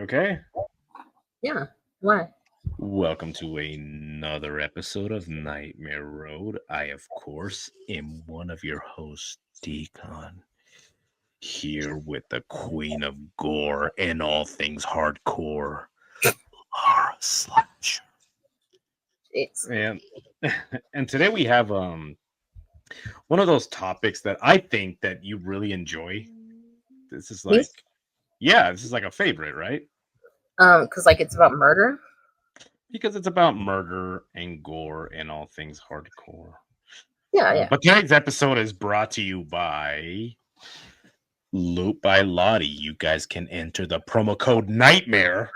okay? Yeah. Why? Welcome to another episode of Nightmare Road. I, of course, am one of your hosts, Deacon, here with the queen of gore and all things hardcore, Laura Slasher. It's And and today we have one of those topics that I think that you really enjoy. This is like, these yeah, this is like a favorite, right? because like it's about murder. Because it's about murder and gore and all things hardcore. Yeah, yeah. But today's episode is brought to you by Lottie. You guys can enter the promo code Nightmare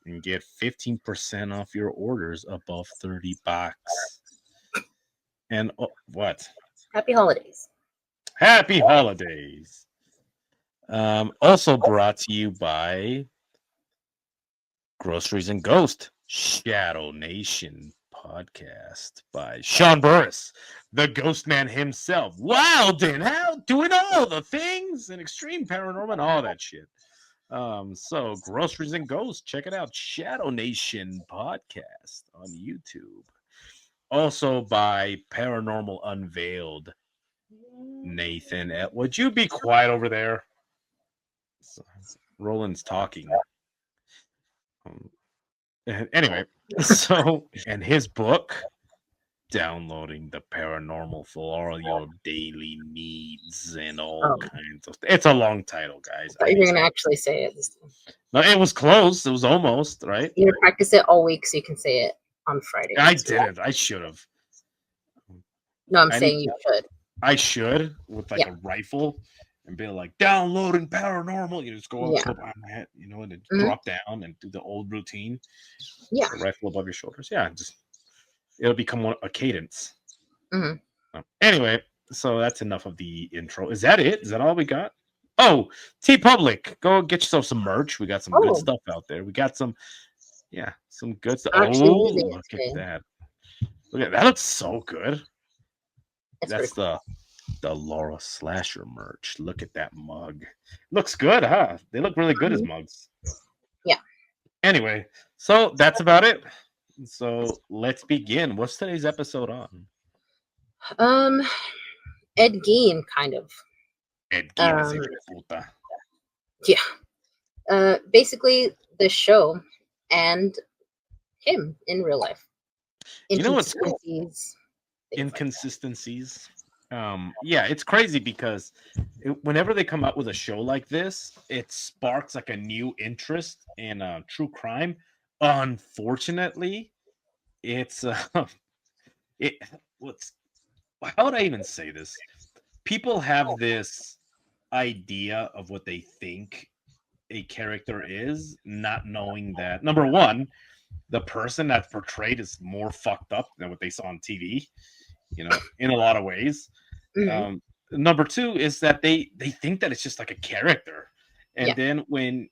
and get 15% off your orders above $30. And what? Happy holidays. Happy holidays. Also brought to you by Groceries and Ghost Shadow Nation podcast by Shaun Burris, the ghost man himself. Wild and how doing all the things and extreme paranormal and all that shit. So Groceries and Ghosts, check it out. Shadow Nation podcast on YouTube. Also by Paranormal Unveiled. Nathan, would you be quiet over there? Roland's talking. Anyway, so and his book, Downloading the Paranormal for All Your Daily Needs and all kinds of. It's a long title, guys. I thought you were gonna actually say it this time. No, it was close. It was almost right. You practice it all week so you can say it on Friday. I didn't. I should have. No, I'm saying you should. I should with like a rifle and be like downloading paranormal. You just go up behind my head, and then drop down and do the old routine. Yeah, the rifle above your shoulders. Yeah, just it'll become a cadence. Mm-hmm. Anyway, so that's enough of the intro. Is that it? Is that all we got? Oh, T Public, go get yourself some merch. We got some good stuff out there. We got some good stuff. Oh, look at that! Look at that! Looks so good. That's cool. The Laura Slasher merch. Look at that mug. Looks good, huh? They look really good as mugs. Yeah. Anyway, so that's about it. So let's begin. What's today's episode on? Ed Gein, kind of. Ed Gein is a puta. Yeah. Basically, the show and him in real life. You know what's cool? Inconsistencies. Yeah, it's crazy because whenever they come out with a show like this, it sparks like a new interest in true crime. Unfortunately, it's how would I even say this? People have this idea of what they think a character is, not knowing that number one, the person that's portrayed is more fucked up than what they saw on TV, in a lot of ways. Mm-hmm. Number two is that they think that it's just like a character, and then when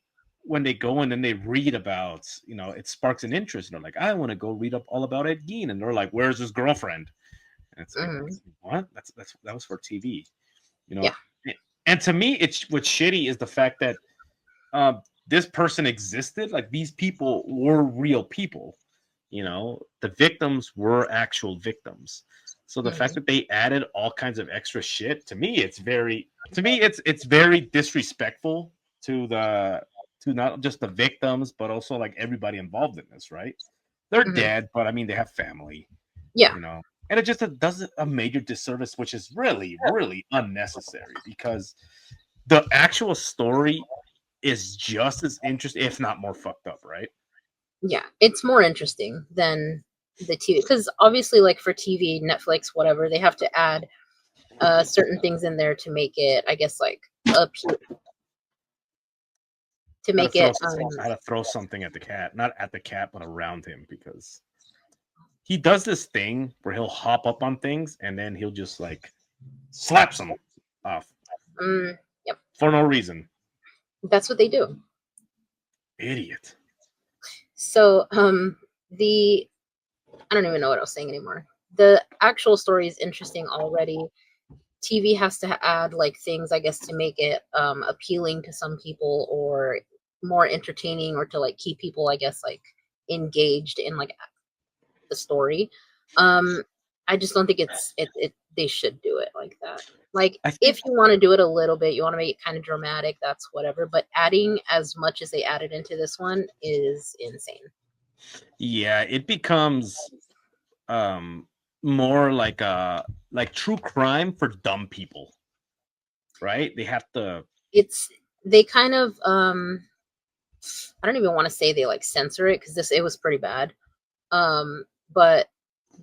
they go in and they read about, it sparks an interest, and they're like, I want to go read up all about Ed Gein, and they're like, where's his girlfriend? And it's like, what? That was for TV, And to me, what's shitty is the fact that this person existed. Like, these people were real people. The victims were actual victims. So the fact that they added all kinds of extra shit, to me, it's very disrespectful to not just the victims, but also like everybody involved in this, right? They're dead, but I mean, they have family. Yeah. And it just does a major disservice, which is really, really unnecessary, because the actual story is just as interesting, if not more fucked up, right? Yeah, it's more interesting than the TV, because obviously, like for TV, Netflix, whatever, they have to add certain things in there to make it, I guess, like appeal. To make it, I had to throw something at the cat, not at the cat, but around him, because he does this thing where he'll hop up on things and then he'll just like slaps them off. Yep. For no reason. That's what they do. Idiot. So, I don't even know what I was saying anymore. The actual story is interesting already. TV has to add like things, I guess, to make it appealing to some people, or more entertaining or to like keep people, I guess, like engaged in like the story. I just don't think it they should do it like that. Like I think, if you want to do it a little bit, you want to make it kind of dramatic, that's whatever. But adding as much as they added into this one is insane. yeah, it becomes more like true crime for dumb people, right? They have to. It's they kind of I don't even want to say they like censor it because it was pretty bad. But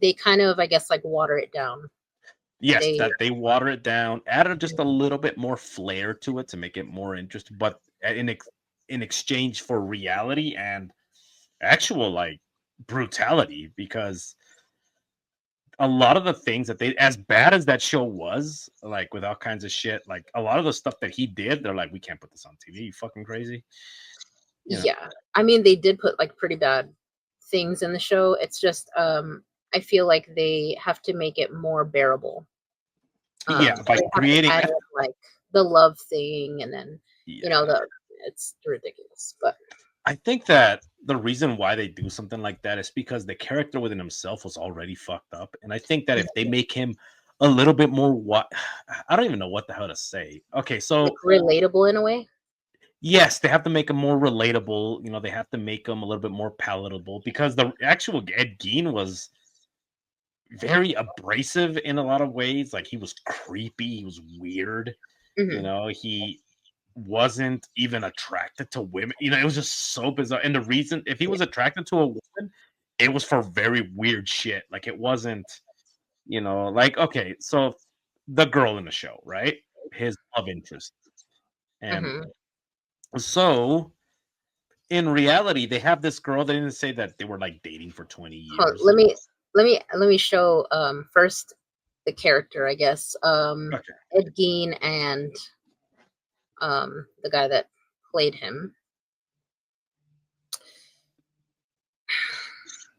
they kind of, I guess, like water it down. Yes, They that they water it down, added just a little bit more flair to it to make it more interesting, but in exchange for reality and actual like brutality, because a lot of the things that they, as bad as that show was, like with all kinds of shit, like a lot of the stuff that he did, they're like, we can't put this on TV. You fucking crazy, you know? Yeah, I mean, they did put like pretty bad things in the show. It's just I feel like they have to make it more bearable. Yeah, So by they have to creating, add in like the love thing, and then yeah. it's ridiculous. But I think that the reason why they do something like that is because the character within himself was already fucked up, and I think that if they make him a little bit more, what I don't even know what the hell to say. Okay, like so relatable in a way. yes, they have to make him more relatable. You know, they have to make him a little bit more palatable because the actual Ed Gein was very abrasive in a lot of ways. Like he was creepy, he was weird. You Hmm. know, he wasn't even attracted to women. You know, it was just so bizarre. And the reason, if he Yeah. was attracted to a woman, it was for very weird shit. Like it wasn't, like okay, so the girl in the show, right? His love interest. And Hmm. so in reality, they have this girl. They didn't say that they were like dating for 20 Hold, years. let me show first the character, I guess. Okay. Ed Gein and the guy that played him.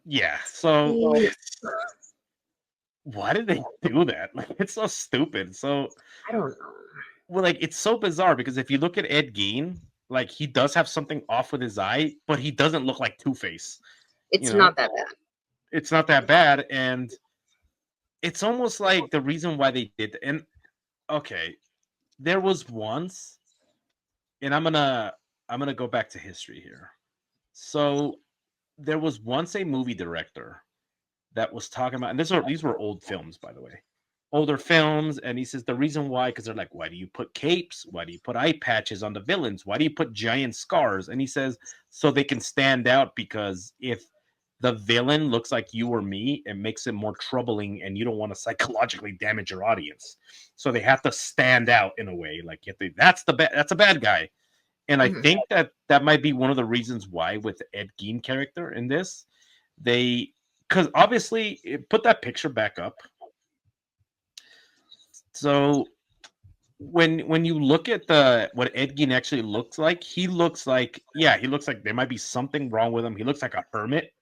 Yeah. So He, why did they do that? Like it's so stupid. So I don't know. well, like it's so bizarre because if you look at Ed Gein, like he does have something off with his eye, but he doesn't look like Two Face. You It's know, not that bad. it's not that bad, and it's almost like the reason why they did. And okay, there was once, and I'm gonna go back to history here. So there was once a movie director that was talking about, and these were old films, by the way, older films, and he says the reason why, because they're like, why do you put capes? Why do you put eye patches on the villains? Why do you put giant scars? And he says so they can stand out, because if the villain looks like you or me, it makes it more troubling, and you don't want to psychologically damage your audience. So they have to stand out in a way, like that's a bad guy. And I Hmm. think that that might be one of the reasons why with the Ed Gein character in this, they, because obviously put that picture back up. So when you look at the what Ed Gein actually looks like, he looks like, yeah, he looks like there might be something wrong with him. He looks like a hermit,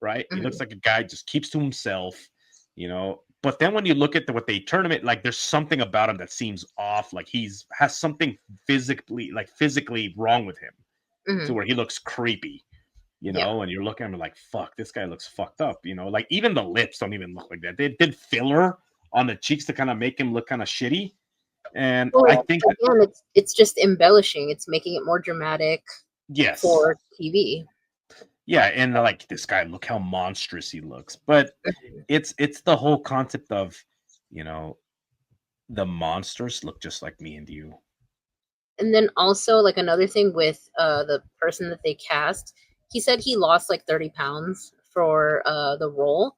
right? He looks Hmm. like a guy just keeps to himself, But then when you look at what they tournament, like there's something about him that seems off. Like has something physically wrong with him, to Hmm. where he looks creepy. Yeah. And you're looking at him like, fuck, this guy looks fucked up. Like even the lips don't even look like that. They did filler on the cheeks to kind of make him look kind of shitty. And Well, I think that, again, it's just embellishing. It's making it more dramatic yes, for TV. yeah, and like this guy, look how monstrous he looks. But it's the whole concept of, you know, the monsters look just like me and you. And then also like another thing with the person that they cast, he said he lost like 30 pounds for the role.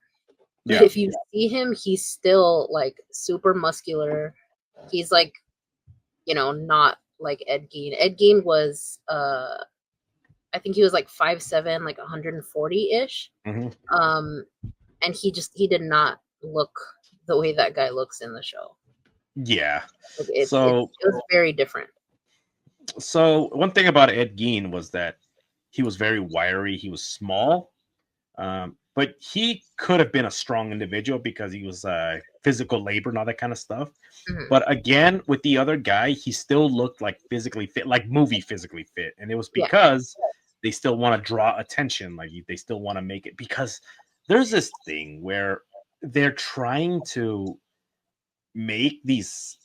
But Yeah. if you see him, he's still like super muscular. He's like, not like Ed Gein. Ed Gein was I think he was like 5'7", like 140-ish. Hmm. Um and he did not look the way that guy looks in the show. Yeah. Like So it was very different. one thing about Ed Gein was that he was very wiry. He was small. but he could have been a strong individual because he was physical labor and all that kind of stuff. Mhm. But again, with the other guy, he still looked like physically fit, like movie physically fit, and it was Yeah. because they still want to draw attention, like they still want to make it. Because there's this thing where they're trying to make these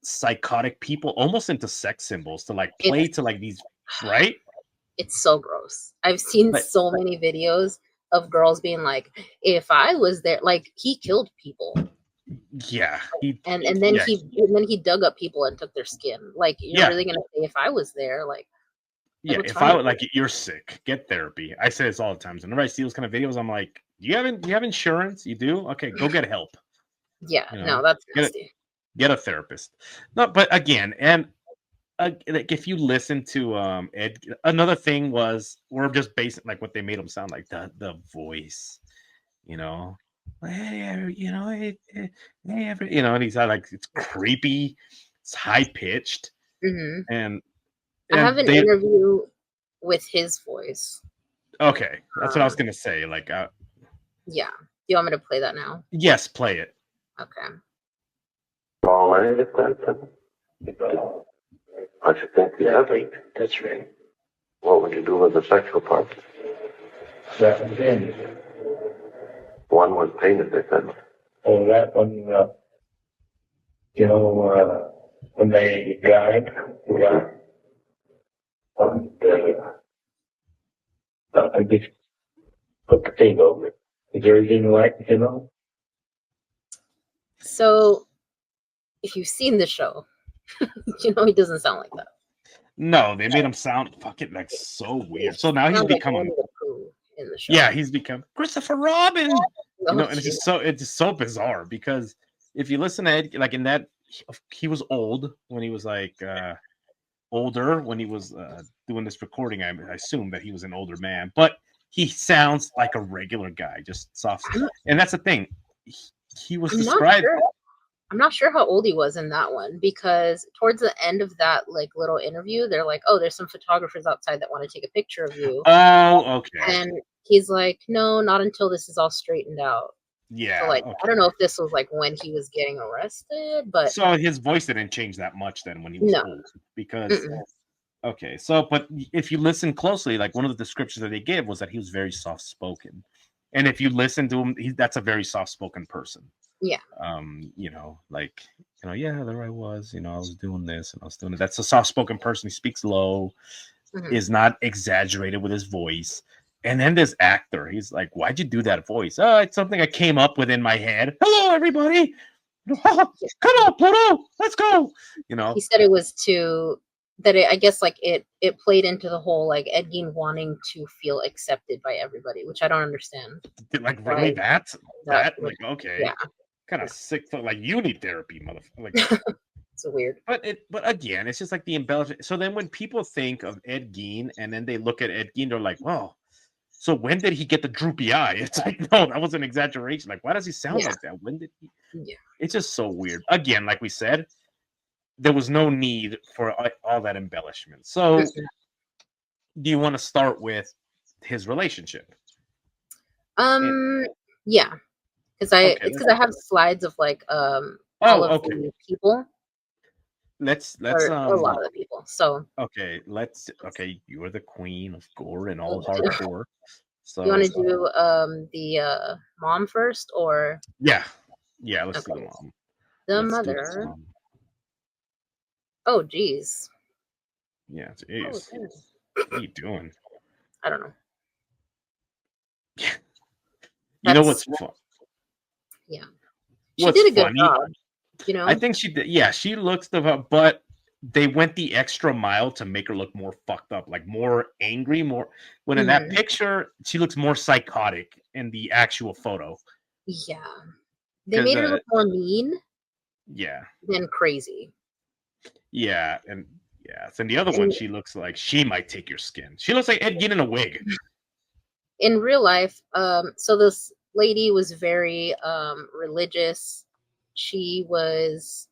psychotic people almost into sex symbols to like play It's to like these, right? it's so gross. I've seen But so many videos of girls being like, if I was there, like he killed people. yeah, And then yeah, he dug up people and took their skin. Like you're yeah, really gonna say if I was there, like yeah. what's If wrong I with would like, you're sick, get therapy. I say this all the time. So whenever I see those kind of videos, I'm like, do you have insurance? You do? Okay, go get help. you? Yeah, You know, no, that's get it, nasty. get a therapist. No, but again, and like if you listen to Ed, another thing was we're just basing like what they made him sound like, the voice, you know. Hey, you know, you know, and he's like it's creepy, it's high pitched, Hmm. and I have an they interview with his voice. okay, that's what I was Um, gonna say. Like, yeah. Do you want me to play that now? yes, play it. Okay. All right, if that's it. I should think you have it. That's right. What would you do with the sexual part? That was in. One was painted, they said. Oh, that one, when they died, yeah. And, I just put the thing over it. Is there anything like, So if you've seen the show, you know he doesn't sound like that. No, they made him sound fucking like so weird. So now he's Sounds like become a Winnie the Pooh in the show. yeah, he's become Christopher Robin. You know, Oh, and geez. it's just so bizarre because if you listen to Ed, like in that he was old when he was like older when he was doing this recording. I assume that he was an older man, but he sounds like a regular guy, just soft. And that's the thing. He was I'm not described. sure. I'm not sure how old he was in that one because towards the end of that like little interview, they're like, "Oh, there's some photographers outside that want to take a picture of you," Oh, okay. and he's like, "No, not until this is all straightened out." So Yeah. like, Okay. I don't know if this was like when he was getting arrested, but So his voice didn't change that much then when he was no. old because Mm-mm. okay. So, but if you listen closely, like one of the descriptions that they gave was that he was very soft spoken, and if you listen to him, that's a very soft spoken person. Yeah. You know, like yeah, there I was. You know, I was doing this and I was doing it. That's a soft spoken person. He speaks low, Mhm. is not exaggerated with his voice. And then this actor, he's like, "Why'd you do that voice?" Oh, it's something I came up with in my head. Hello, everybody. Come on, Pluto. Let's go. You know, He said it was I guess like it played into the whole like Ed Gein wanting to feel accepted by everybody, which I don't understand. like Why really that would, like okay, yeah, kind of sick. Like you need therapy, motherfucker. Like, it's weird. but again, it's just like the embellishment. So then when people think of Ed Gein and then they look at Ed Gein, they're like, "Well, so when did he get the droopy eye?" It's like, no, that was an exaggeration. Like, why does he sound Yeah. like that? When did he? Yeah. It's just so weird. Again, like we said, there was no need for all that embellishment. So, do you want to start with his relationship? Yeah, because Okay. it's because I have slides of like all Oh, of okay. the people Let's or a lot of the people. So okay, you are the queen of gore and all hardcore. So you want to do the mom first or yeah, let's do okay. the mom. The Let's do mother? some. Oh, geez. Yeah, Oh, jeez. damn. What are you doing? I don't know. You know That's what's fun? yeah. She What's did a good funny? job, you know. I think she did. Yeah, she looks the but they went the extra mile to make her look more fucked up, like more angry, more when in that Mhm. picture she looks more psychotic in the actual photo. Yeah, they Because made her look more mean yeah, than crazy. yeah, and yeah. So in the other one, And she looks like she might take your skin. She looks like Ed Gein in a wig. in real life, so this lady was very religious. She was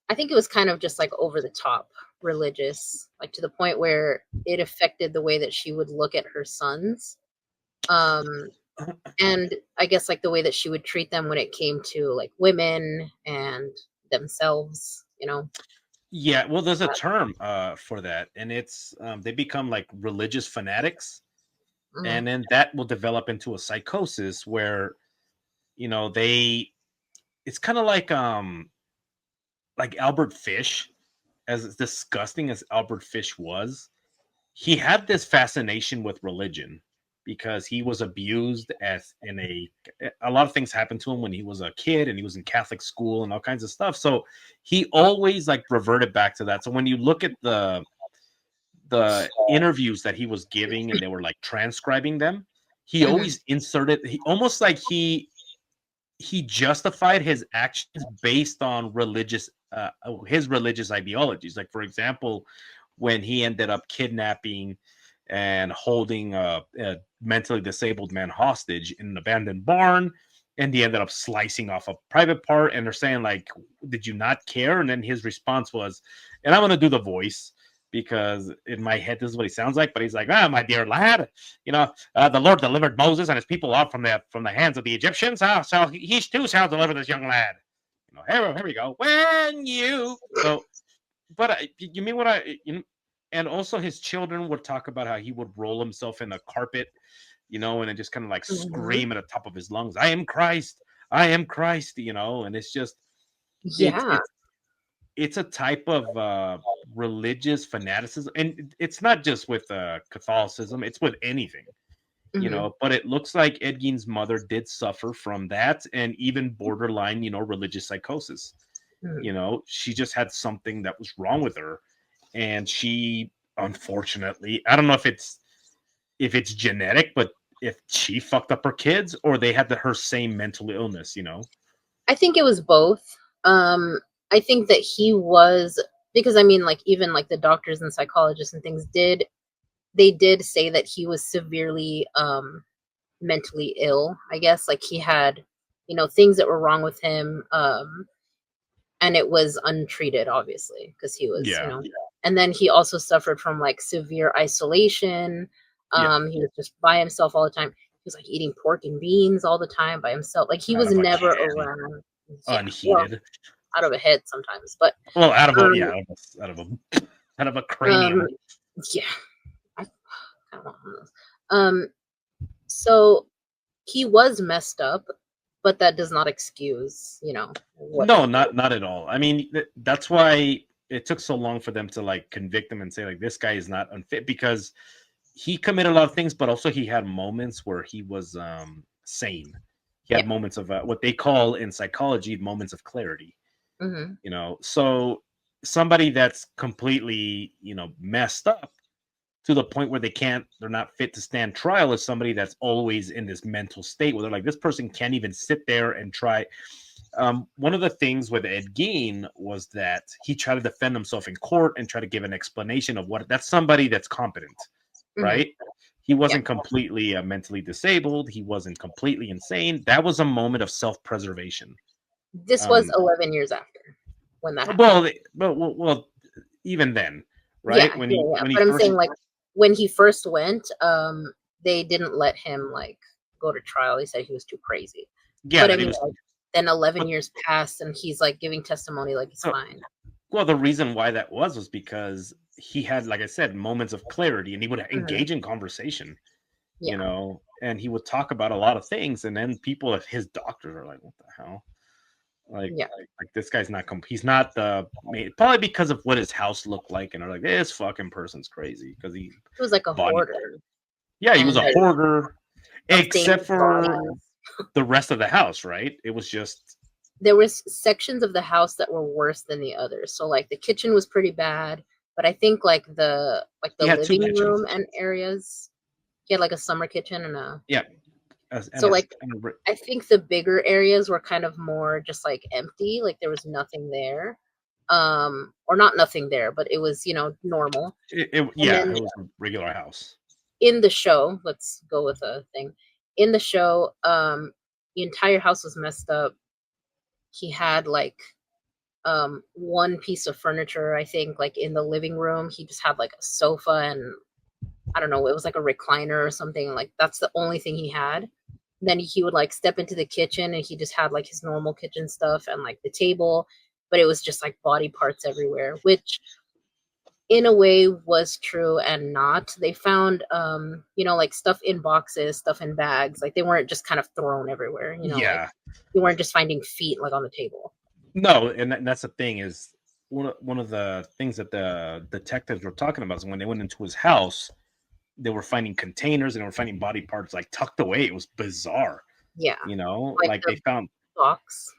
I think it was kind of just like over the top religious, like to the point where it affected the way that she would look at her sons. And I guess like the way that she would treat them when it came to like women and themselves, you know. Yeah, well, there's a term for that, and it's they become like religious fanatics, Mhm. and then that will develop into a psychosis where they it's kind of like Albert Fish, as disgusting as Albert Fish was, he had this fascination with religion because he was abused as in a lot of things happened to him when he was a kid and he was in Catholic school and all kinds of stuff. So he always like reverted back to that. So when you look at the interviews that he was giving and they were like transcribing them, he Mhm. always inserted he almost like he justified his actions based on his religious ideologies. Like for example, when he ended up kidnapping and holding a mentally disabled man hostage in an abandoned barn, and he ended up slicing off a private part, and they're saying like, did you not care? And then his response was, and I'm going to do the voice because in my head this is what he sounds like, but he's like, my dear lad, the Lord delivered Moses and his people out from the hands of the Egyptians. So he too shall deliver this young lad. Here we go. When you but you mean what and also his children would talk about how he would roll himself in a carpet, and then just kind of like Mhm. scream at the top of his lungs, I am Christ, and it's just it's Yeah. it's it's a type of religious fanaticism, and it's not just with Catholicism, it's with anything. Mhm. But it looks like Ed Gein's mother did suffer from that and even borderline, religious psychosis. Mhm. She just had something that was wrong with her, and she, unfortunately, I don't know if it's genetic, but if she fucked up her kids or they had her same mental illness. I think it was both. I think that he was, because I mean, like even like the doctors and psychologists and things did say that he was severely mentally ill. I guess like he had, things that were wrong with him, and it was untreated, obviously, because he was, Yeah, and then he also suffered from like severe isolation. yeah, He was just by himself all the time. He was like eating pork and beans all the time by himself. Like he out was of a never can, around. Yeah, well, unheated. out of a head sometimes, but Well, out of a um, yeah, out of a um, cranium. yeah, I kind of want one of those. So he was messed up, but that does not excuse, what No, he did. not at all. I mean, that's why it took so long for them to like convict him and say like this guy is not unfit, because he committed a lot of things, but also he had moments where he was sane. He Yeah. had moments of what they call in psychology moments of clarity. Hmm. So somebody that's completely messed up to the point where they're not fit to stand trial is somebody that's always in this mental state where they're like, this person can't even sit there and try. One of the things with Ed Gein was that he tried to defend himself in court and try to give an explanation of what that's somebody that's competent, Hmm. right? He Yeah. wasn't completely mentally disabled. He wasn't completely insane. That was a moment of self-preservation. This was Um, 11 years after when that happened. well, even then, Yeah, right? When yeah, he yeah. when he But I'm first, saying like when he first went, they didn't let him like go to trial. They said he was too crazy. yeah, But I that he mean, was. like, then 11 But years passed and he's like giving testimony like he's so, fine. well, the reason why that was because he had, like I said, moments of clarity, and he would Hmm. engage in conversation, Yeah. and he would talk about a lot of things, and then people, his doctors, are like, "What the hell?" Like, Yeah. like this guy's not. He's not the. Probably because of what his house looked like, and they're like, "This fucking person's crazy," because he He was like a body. hoarder Yeah, he was and a hoarder, of except things, for bodies. the rest of the house, right? It was just There was sections of the house that were worse than the others. So like the kitchen was pretty bad, but I think like he the had two living kitchens. room and areas, he had like a summer kitchen and a Yeah, so like I think the bigger areas were kind of more just like empty, like there was nothing there. Or not nothing there, but it was, normal. And yeah, then it was a regular house. in the show, let's go with a thing. In the show, the entire house was messed up. He had like one piece of furniture, I think, like in the living room. He just had like a sofa and I don't know, it was like a recliner or something. Like that's the only thing he had. Then he would like step into the kitchen and he just had like his normal kitchen stuff and like the table, but it was just like body parts everywhere, which in a way was true and not. They found like stuff in boxes, stuff in bags. Like they weren't just kind of thrown everywhere, like Yeah. you weren't just finding feet like on the table. No, and that's the thing is one of the things that the detectives were talking about is when they went into his house, they were finding containers and they were finding body parts like tucked away. It was bizarre. Yeah. Like they found box.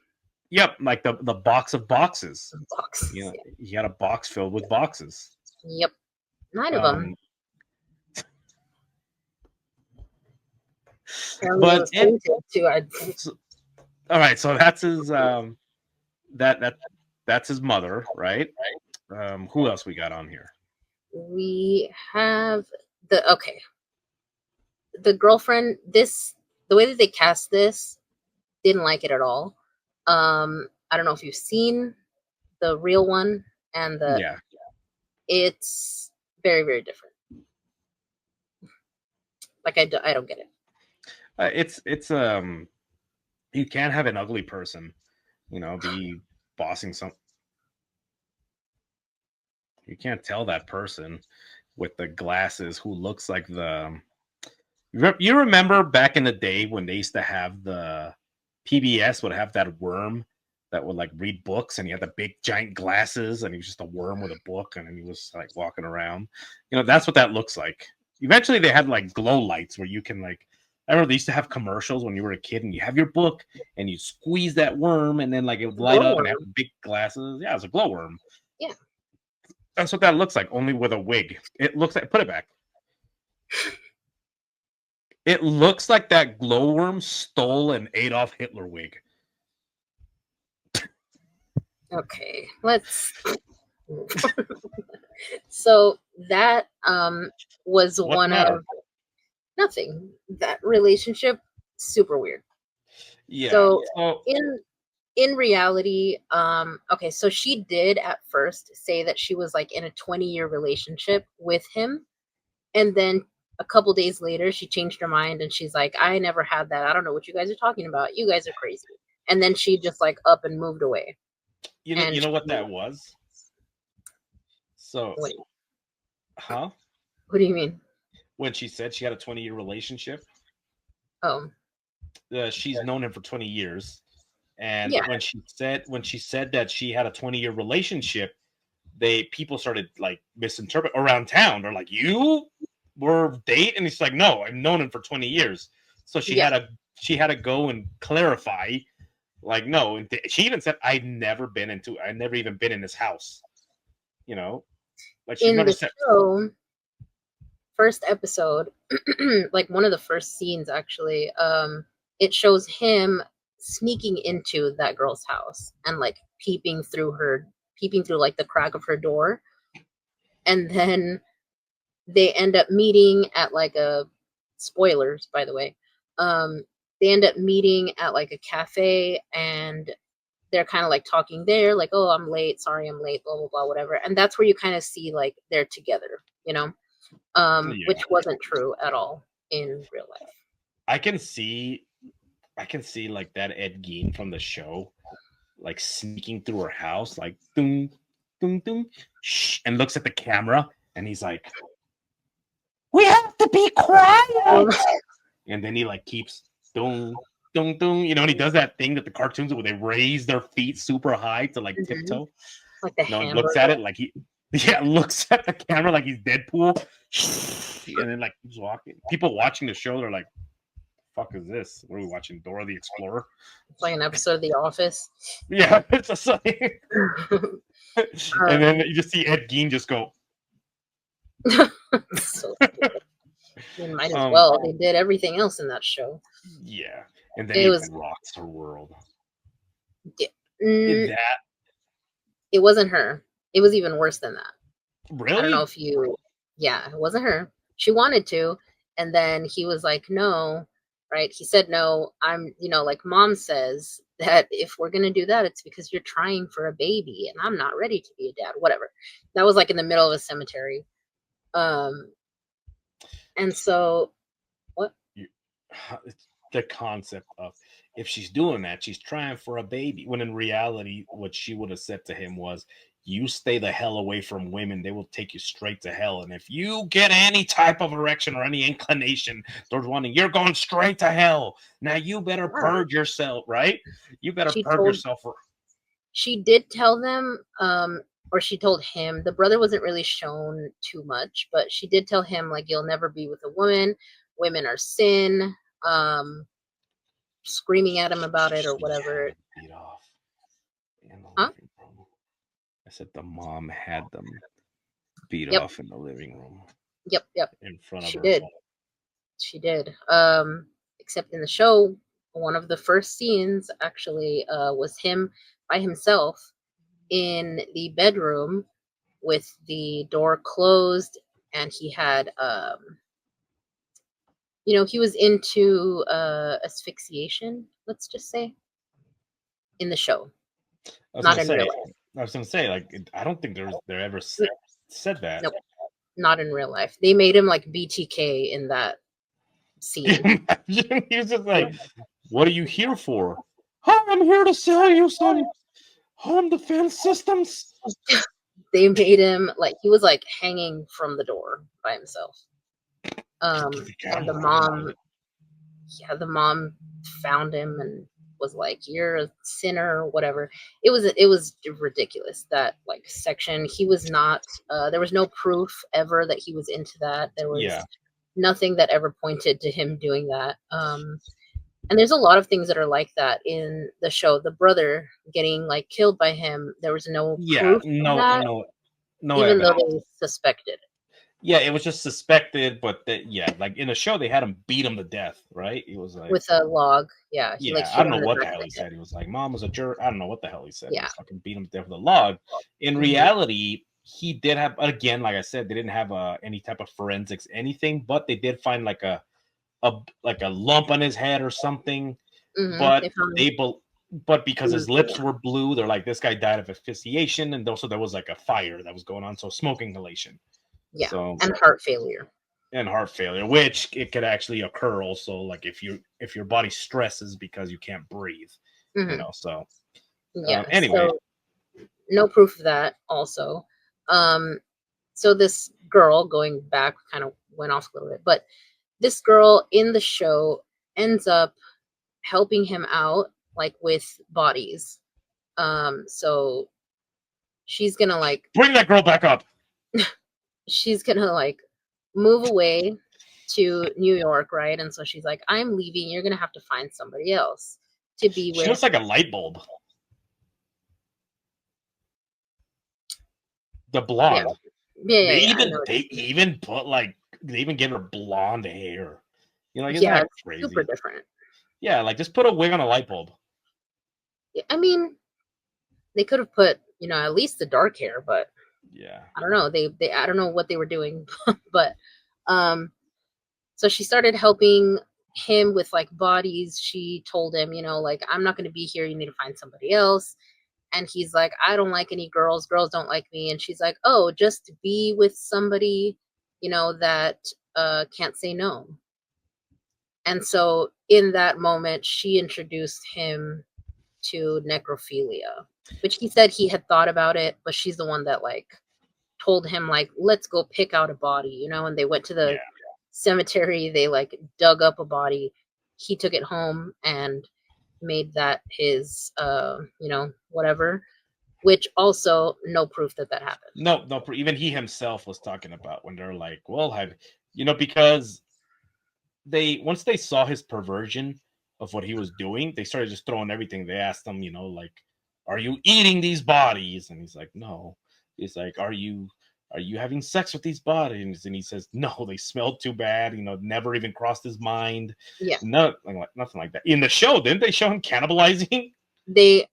Yep, like the box of boxes. Boxes. Yeah, he had a box filled with boxes. Yep, 9 of them. But all right, so that's his that's his mother, right? Who else we got on here? We have the girlfriend. The way that they cast this, didn't like it at all. I don't know if you've seen the real one and it's very, very different. Like I don't get it. It's you can't have an ugly person, be bossing some. You can't tell that person with the glasses who looks like the. You remember back in the day when they used to have the PBS would have that worm that would like read books and he had the big giant glasses and he was just a worm with a book and he was like walking around. That's what that looks like. Eventually they had like glow lights where you can like, I remember they used to have commercials when you were a kid and you have your book and you squeeze that worm and then like it would light up and have big glasses. Yeah, it's a glowworm. Yeah. That's what that looks like, only with a wig. It looks like, put it back. It looks like that glowworm stole an Adolf Hitler wig. Okay, let's. So that was one of nothing. That relationship, super weird. Yeah. So in reality, okay, so she did at first say that she was like in a 20-year relationship with him, and then a couple days later she changed her mind and she's like, I never had that. I don't know what you guys are talking about. You guys are crazy. And then she just like up and moved away. You know what that was? So, wait. Huh? What do you mean? When she said she had a 20-year relationship. Oh. She's known him for 20 years. And when she said that she had a 20-year relationship, people started like misinterpret around town. They're like, you were dating? And he's like, no, I've known him for 20 years. So she had to go and clarify, like, no. And she even said, I've never even been in his house. Like she never said. Show, first episode, like one of the first scenes actually, it shows him sneaking into that girl's house and like peeping through like the crack of her door, and then they end up meeting at like spoilers by the way, they end up meeting at like a cafe and they're kind of like talking there, like, oh, I'm late, sorry I'm late, blah blah blah, whatever. And that's where you kind of see like they're together, which wasn't true at all in real life. I can see like that Ed Gein from the show, like sneaking through her house, like doom, doom, doom, shh, and looks at the camera, and he's like, "We have to be quiet." And then he like keeps doom, doom, doom, and he does that thing that the cartoons do where they raise their feet super high to like tiptoe. Like the he looks at it like looks at the camera like he's Deadpool, and then like keeps walking. People watching the show, they're like, fuck is this? What are we watching? Dora the Explorer? It's like an episode of The Office. Yeah, it's just like and then you just see Ed Gein just go. So might as well. They did everything else in that show. Yeah, and then it rocks her world. Yeah. It wasn't her. It was even worse than that. Really? I don't know if you. Yeah, it wasn't her. She wanted to, and then he was like, no. Right? He said, no, I'm, like mom says that if we're going to do that, it's because you're trying for a baby and I'm not ready to be a dad, whatever. That was like in the middle of a cemetery. And so, what? The concept of if she's doing that, she's trying for a baby. When in reality, what she would have said to him was, "You stay the hell away from women; they will take you straight to hell. And if you get any type of erection or any inclination towards wanting, you're going straight to hell. Now you better purge yourself, right? You better purge yourself." She did tell them, or she told him. The brother wasn't really shown too much, but she did tell him, like, you'll never be with a woman. Women are sin. Screaming at him about it or whatever. Beat off. Huh? I said the mom had them beat off in the living room. Yep. In front of her. She did. Except in the show, one of the first scenes actually was him by himself in the bedroom with the door closed, and he had he was into asphyxiation, let's just say, in the show. Not in real life. I was gonna say, like, I don't think there ever said that. Nope, not in real life. They made him like BTK in that scene. He was just like, "What are you here for?" "Oh, I'm here to sell you some home defense systems." They made him like he was like hanging from the door by himself. And the mom found him and was like, "You're a sinner," or whatever. It was ridiculous, that like section. He was not. There was no proof ever that he was into that. There was nothing that ever pointed to him doing that. And there's a lot of things that are like that in the show. The brother getting like killed by him. There was no proof. No, even though they suspected. Yeah, it was just suspected, but like in the show, they had him beat him to death, right? It was like with a log. Yeah, I don't know what the hell he said. He was like, "Mom was a jerk." I don't know what the hell he said. Yeah, he fucking beat him to death with a log. In reality, he did have, again, like I said, they didn't have any type of forensics, anything, but they did find like a lump on his head or something. But but because his lips were blue, they're like, this guy died of asphyxiation, and also there was like a fire that was going on, so smoke inhalation. Yeah, and heart failure. Which it could actually occur also, like if your body stresses because you can't breathe, so anyway, so no proof of that also. So this girl, going back, kind of went off a little bit, but this girl in the show ends up helping him out, like with bodies. So she's gonna like bring that girl back up. She's gonna like move away to New York, right? And so she's like, "I'm leaving. You're gonna have to find somebody else to be with." She looks like a light bulb. The blonde. They even put like they even give her blonde hair. Like, isn't that crazy? Super different. Yeah, like just put a wig on a light bulb. I mean, they could have put at least the dark hair, but. Yeah, I don't know. They I don't know what they were doing, but so she started helping him with like bodies. She told him, like, "I'm not going to be here. You need to find somebody else." And he's like, "I don't like any girls. Girls don't like me." And she's like, "Oh, just be with somebody, that can't say no." And so in that moment, she introduced him to necrophilia, which he said he had thought about it, but she's the one that like told him like, "Let's go pick out a body," and they went to the cemetery. They like dug up a body. He took it home and made that his whatever, which also no proof that happened. No, even he himself was talking about when they're like, "Well, because once they saw his perversion of what he was doing, they started just throwing everything. They asked him, like, "Are you eating these bodies?" And he's like, "No." He's like, "Are you having sex with these bodies?" And he says, "No, they smelled too bad." Never even crossed his mind. Yeah, nothing like that. In the show, didn't they show him cannibalizing? They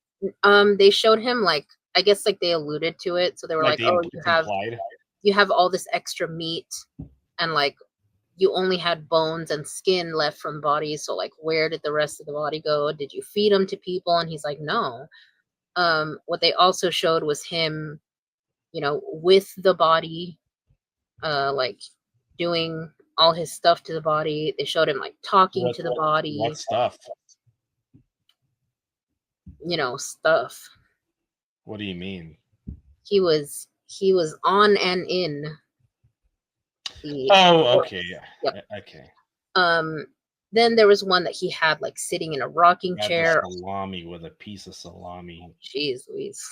showed him, like, I guess like they alluded to it. So they were like, "Oh, you have all this extra meat, and like you only had bones and skin left from bodies. So like, where did the rest of the body go? Did you feed them to people?" And he's like, "No." What they also showed was him, with the body, like doing all his stuff to the body. They showed him like talking to the body. What stuff? Stuff. What do you mean? He was on and in the. Oh, okay, yeah. Yep. Okay. Then there was one that he had like sitting in a rocking chair. Salami with a piece of salami. Jeez Louise.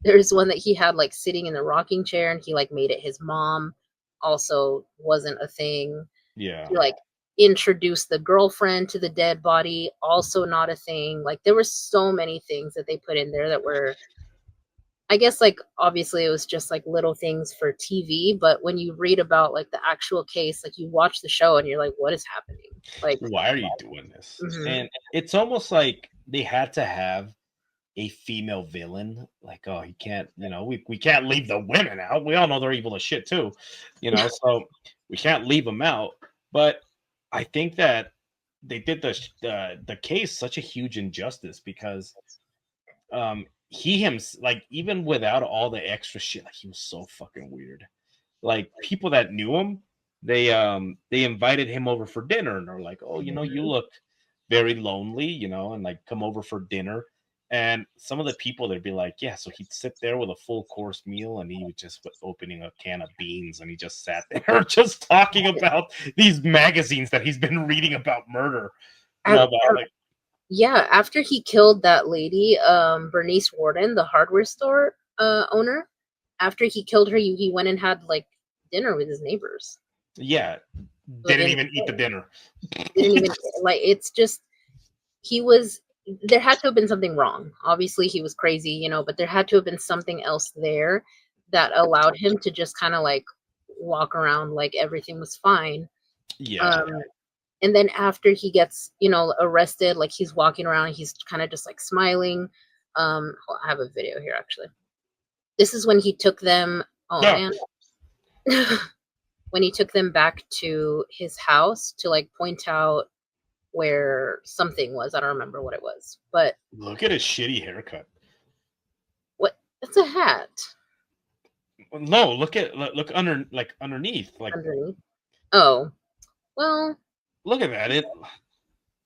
There's one that he had like sitting in the rocking chair, and he like made it his mom. Also wasn't a thing. Yeah. He like introduced the girlfriend to the dead body. Also not a thing. Like there were so many things that they put in there that were, I guess, like obviously it was just like little things for TV, but when you read about like the actual case, like you watch the show and you're like, what is happening? Like, why are you doing this? Mm-hmm. And it's almost like they had to have a female villain. Like, oh, he can't, we can't leave the women out. We all know they're evil as shit too, so we can't leave them out. But I think that they did the case such a huge injustice because like even without all the extra shit, like he was so fucking weird. Like people that knew him, they invited him over for dinner and they're like, oh, you look very lonely, and like come over for dinner. And some of the people, they'd be like, yeah, so he'd sit there with a full course meal and he would just opening a can of beans and he just sat there just talking about these magazines that he's been reading about murder. Yeah, after he killed that lady, Bernice Warden, the hardware store owner, after he killed her, he went and had like dinner with his neighbors. Yeah, didn't even eat the dinner. Didn't even like. It's just there had to have been something wrong. Obviously, he was crazy, but there had to have been something else there that allowed him to just kind of like walk around like everything was fine. Yeah. And then after he gets, arrested, like he's walking around, he's kind of just like smiling. I have a video here actually. This is when he took them. Oh man. When he took them back to his house to like point out where something was. I don't remember what it was, but look at his shitty haircut. What? It's a hat. No, look underneath, like underneath. Oh, well. Look at that. He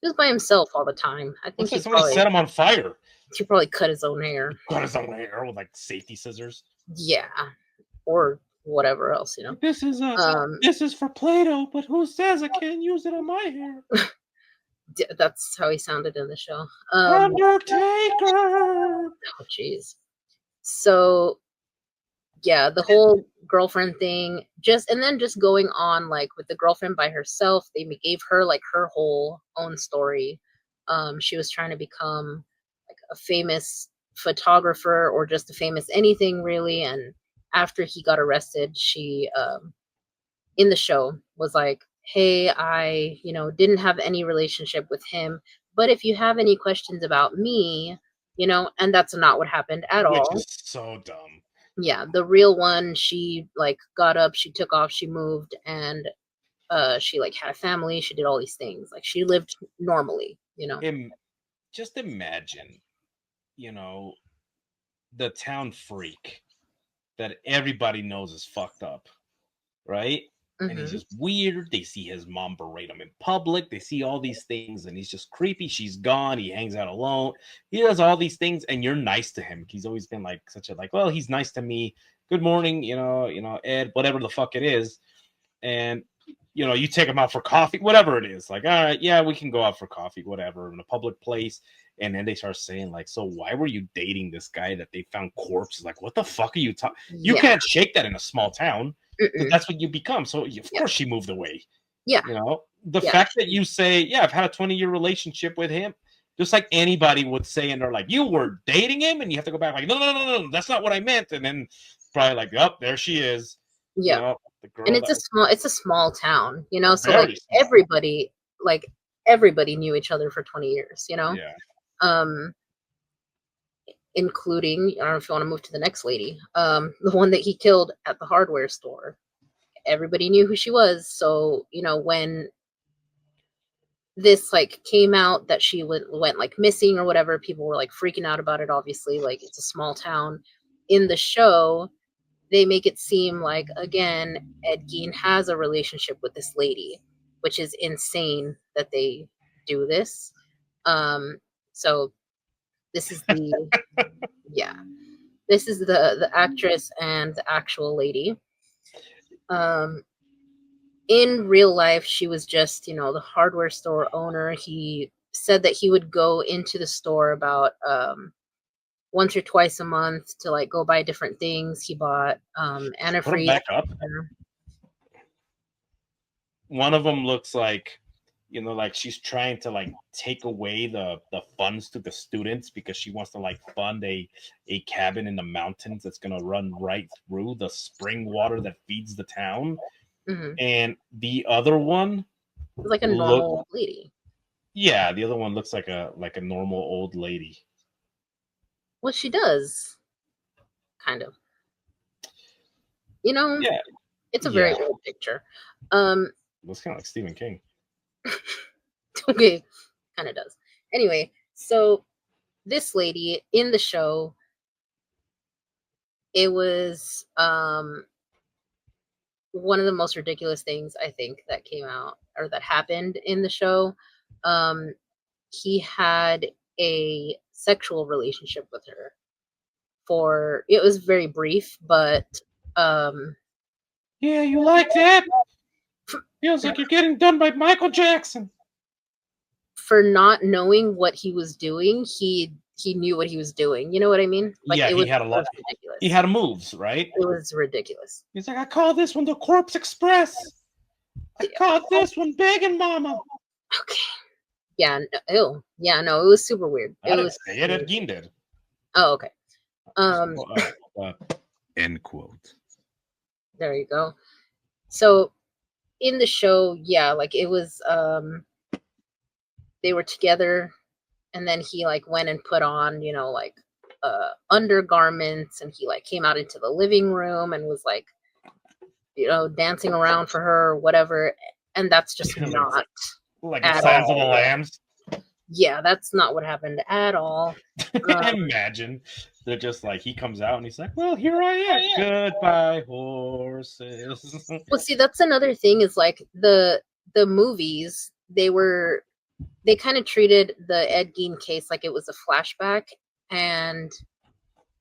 was by himself all the time. I think he somebody set him on fire. He probably cut his own hair. Cut his own hair with like safety scissors. Yeah, or whatever else, This is for Play-Doh, but who says I can't use it on my hair? That's how he sounded in the show. Undertaker. Oh, jeez. So, yeah, the whole girlfriend thing, just going on like with the girlfriend by herself. They gave her like her whole own story. She was trying to become like a famous photographer or just a famous anything really. And after he got arrested, she in the show was like, hey, I didn't have any relationship with him, but if you have any questions about me, and that's not what happened at all. Which is so dumb. Yeah, the real one, she like got up, she took off, she moved, and she like had a family, she did all these things. Like she lived normally, Just imagine, the town freak that everybody knows is fucked up, right? Mm-hmm. And he's just weird. They see his mom berate him in public. They see all these things, and he's just creepy. She's gone. He hangs out alone. He does all these things, and you're nice to him. He's always been like well, he's nice to me. Good morning, Ed, whatever the fuck it is. And you take him out for coffee, whatever it is. Like, all right, yeah, we can go out for coffee, whatever, in a public place. And then they start saying, like, so why were you dating this guy that they found corpses? Like, what the fuck are you talking? You can't shake that in a small town. That's what you become. So of course she moved away. Yeah. The fact that you say, yeah, I've had a 20-year relationship with him, just like anybody would say, and they're like, you were dating him, and you have to go back like, no, that's not what I meant. And then probably like, oh, there she is. Yeah. And it's a small town, so like everybody knew each other for 20 years, Yeah. Including, I don't know if you want to move to the next lady, the one that he killed at the hardware store. Everybody knew who she was. So, when this like came out that she went like missing or whatever, people were like freaking out about it. Obviously, like it's a small town. In the show, they make it seem like, again, Ed Gein has a relationship with this lady, which is insane that they do this. So this is the yeah, this is the actress and the actual lady. In real life, she was just, the hardware store owner. He said that he would go into the store about once or twice a month to like go buy different things. He bought Put them antifreeze. back up. One of them looks like, like she's trying to like take away the funds to the students because she wants to like fund a cabin in the mountains that's gonna run right through the spring water that feeds the town. Mm-hmm. And the other one, it's like a normal old lady. Yeah, the other one looks like a normal old lady. Well, she does, kind of. Yeah, it's a very old picture. Looks kind of like Stephen King. Okay, kind of does. Anyway, so this lady in the show, it was one of the most ridiculous things I think that came out or that happened in the show. He had a sexual relationship with her it was very brief, but yeah, you like that? Feels like you're getting done by Michael Jackson. For not knowing what he was doing, he knew what he was doing. You know what I mean? Like, yeah, he had a lot. Ridiculous. He had moves, right? It was ridiculous. He's like, I call this one the Corpse Express. I call this one Begging Mama. Okay. Yeah. No, it was super weird. I didn't say it. Ed Gein did. Oh, okay. End quote. There you go. So in the show, yeah, like it was they were together, and then he like went and put on, like undergarments, and he like came out into the living room and was like, dancing around for her or whatever, and that's just not like the Silence of the Lambs. Yeah, that's not what happened at all. Imagine they're just like, he comes out and he's like, well, here I am. Goodbye, horses. Well, see, that's another thing is like the movies, they kind of treated the Ed Gein case like it was a flashback, and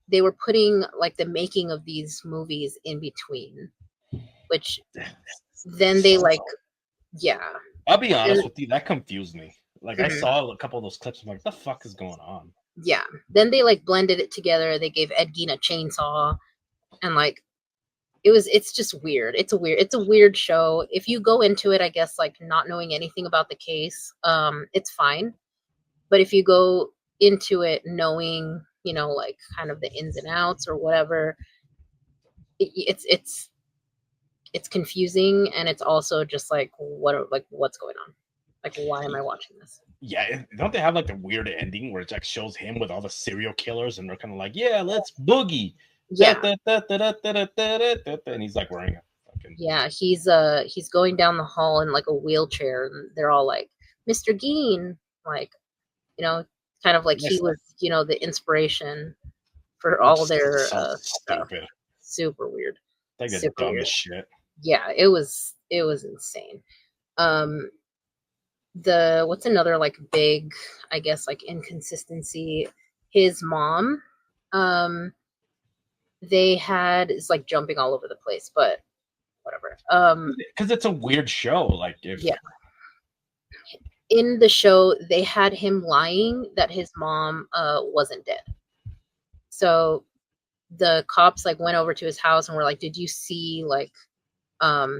they were putting like the making of these movies in between, which then they like, yeah. I'll be honest with you, that confused me. Like, I saw a couple of those clips. I'm like, the fuck is going on? Yeah. Then they like blended it together. They gave Ed Gein a chainsaw, and like it's just weird. It's a weird show. If you go into it, I guess, like not knowing anything about the case, it's fine. But if you go into it knowing, like kind of the ins and outs or whatever, it's confusing, and it's also just like what's going on? Like, why am I watching this? Yeah, don't they have like the weird ending where it like shows him with all the serial killers, and they're kind of like, yeah, let's boogie. Yeah. And he's like wearing a fucking... Yeah, he's going down the hall in like a wheelchair, and they're all like, Mr. Gein, like, kind of like he was, the inspiration for all their stuff. Super weird. Like the dumbest shit. Yeah, it was insane. What's another like big, I guess, like inconsistency? His mom, they had, it's like jumping all over the place, but whatever. Because it's a weird show. Like, in the show, they had him lying that his mom wasn't dead. So the cops like went over to his house and were like, did you see like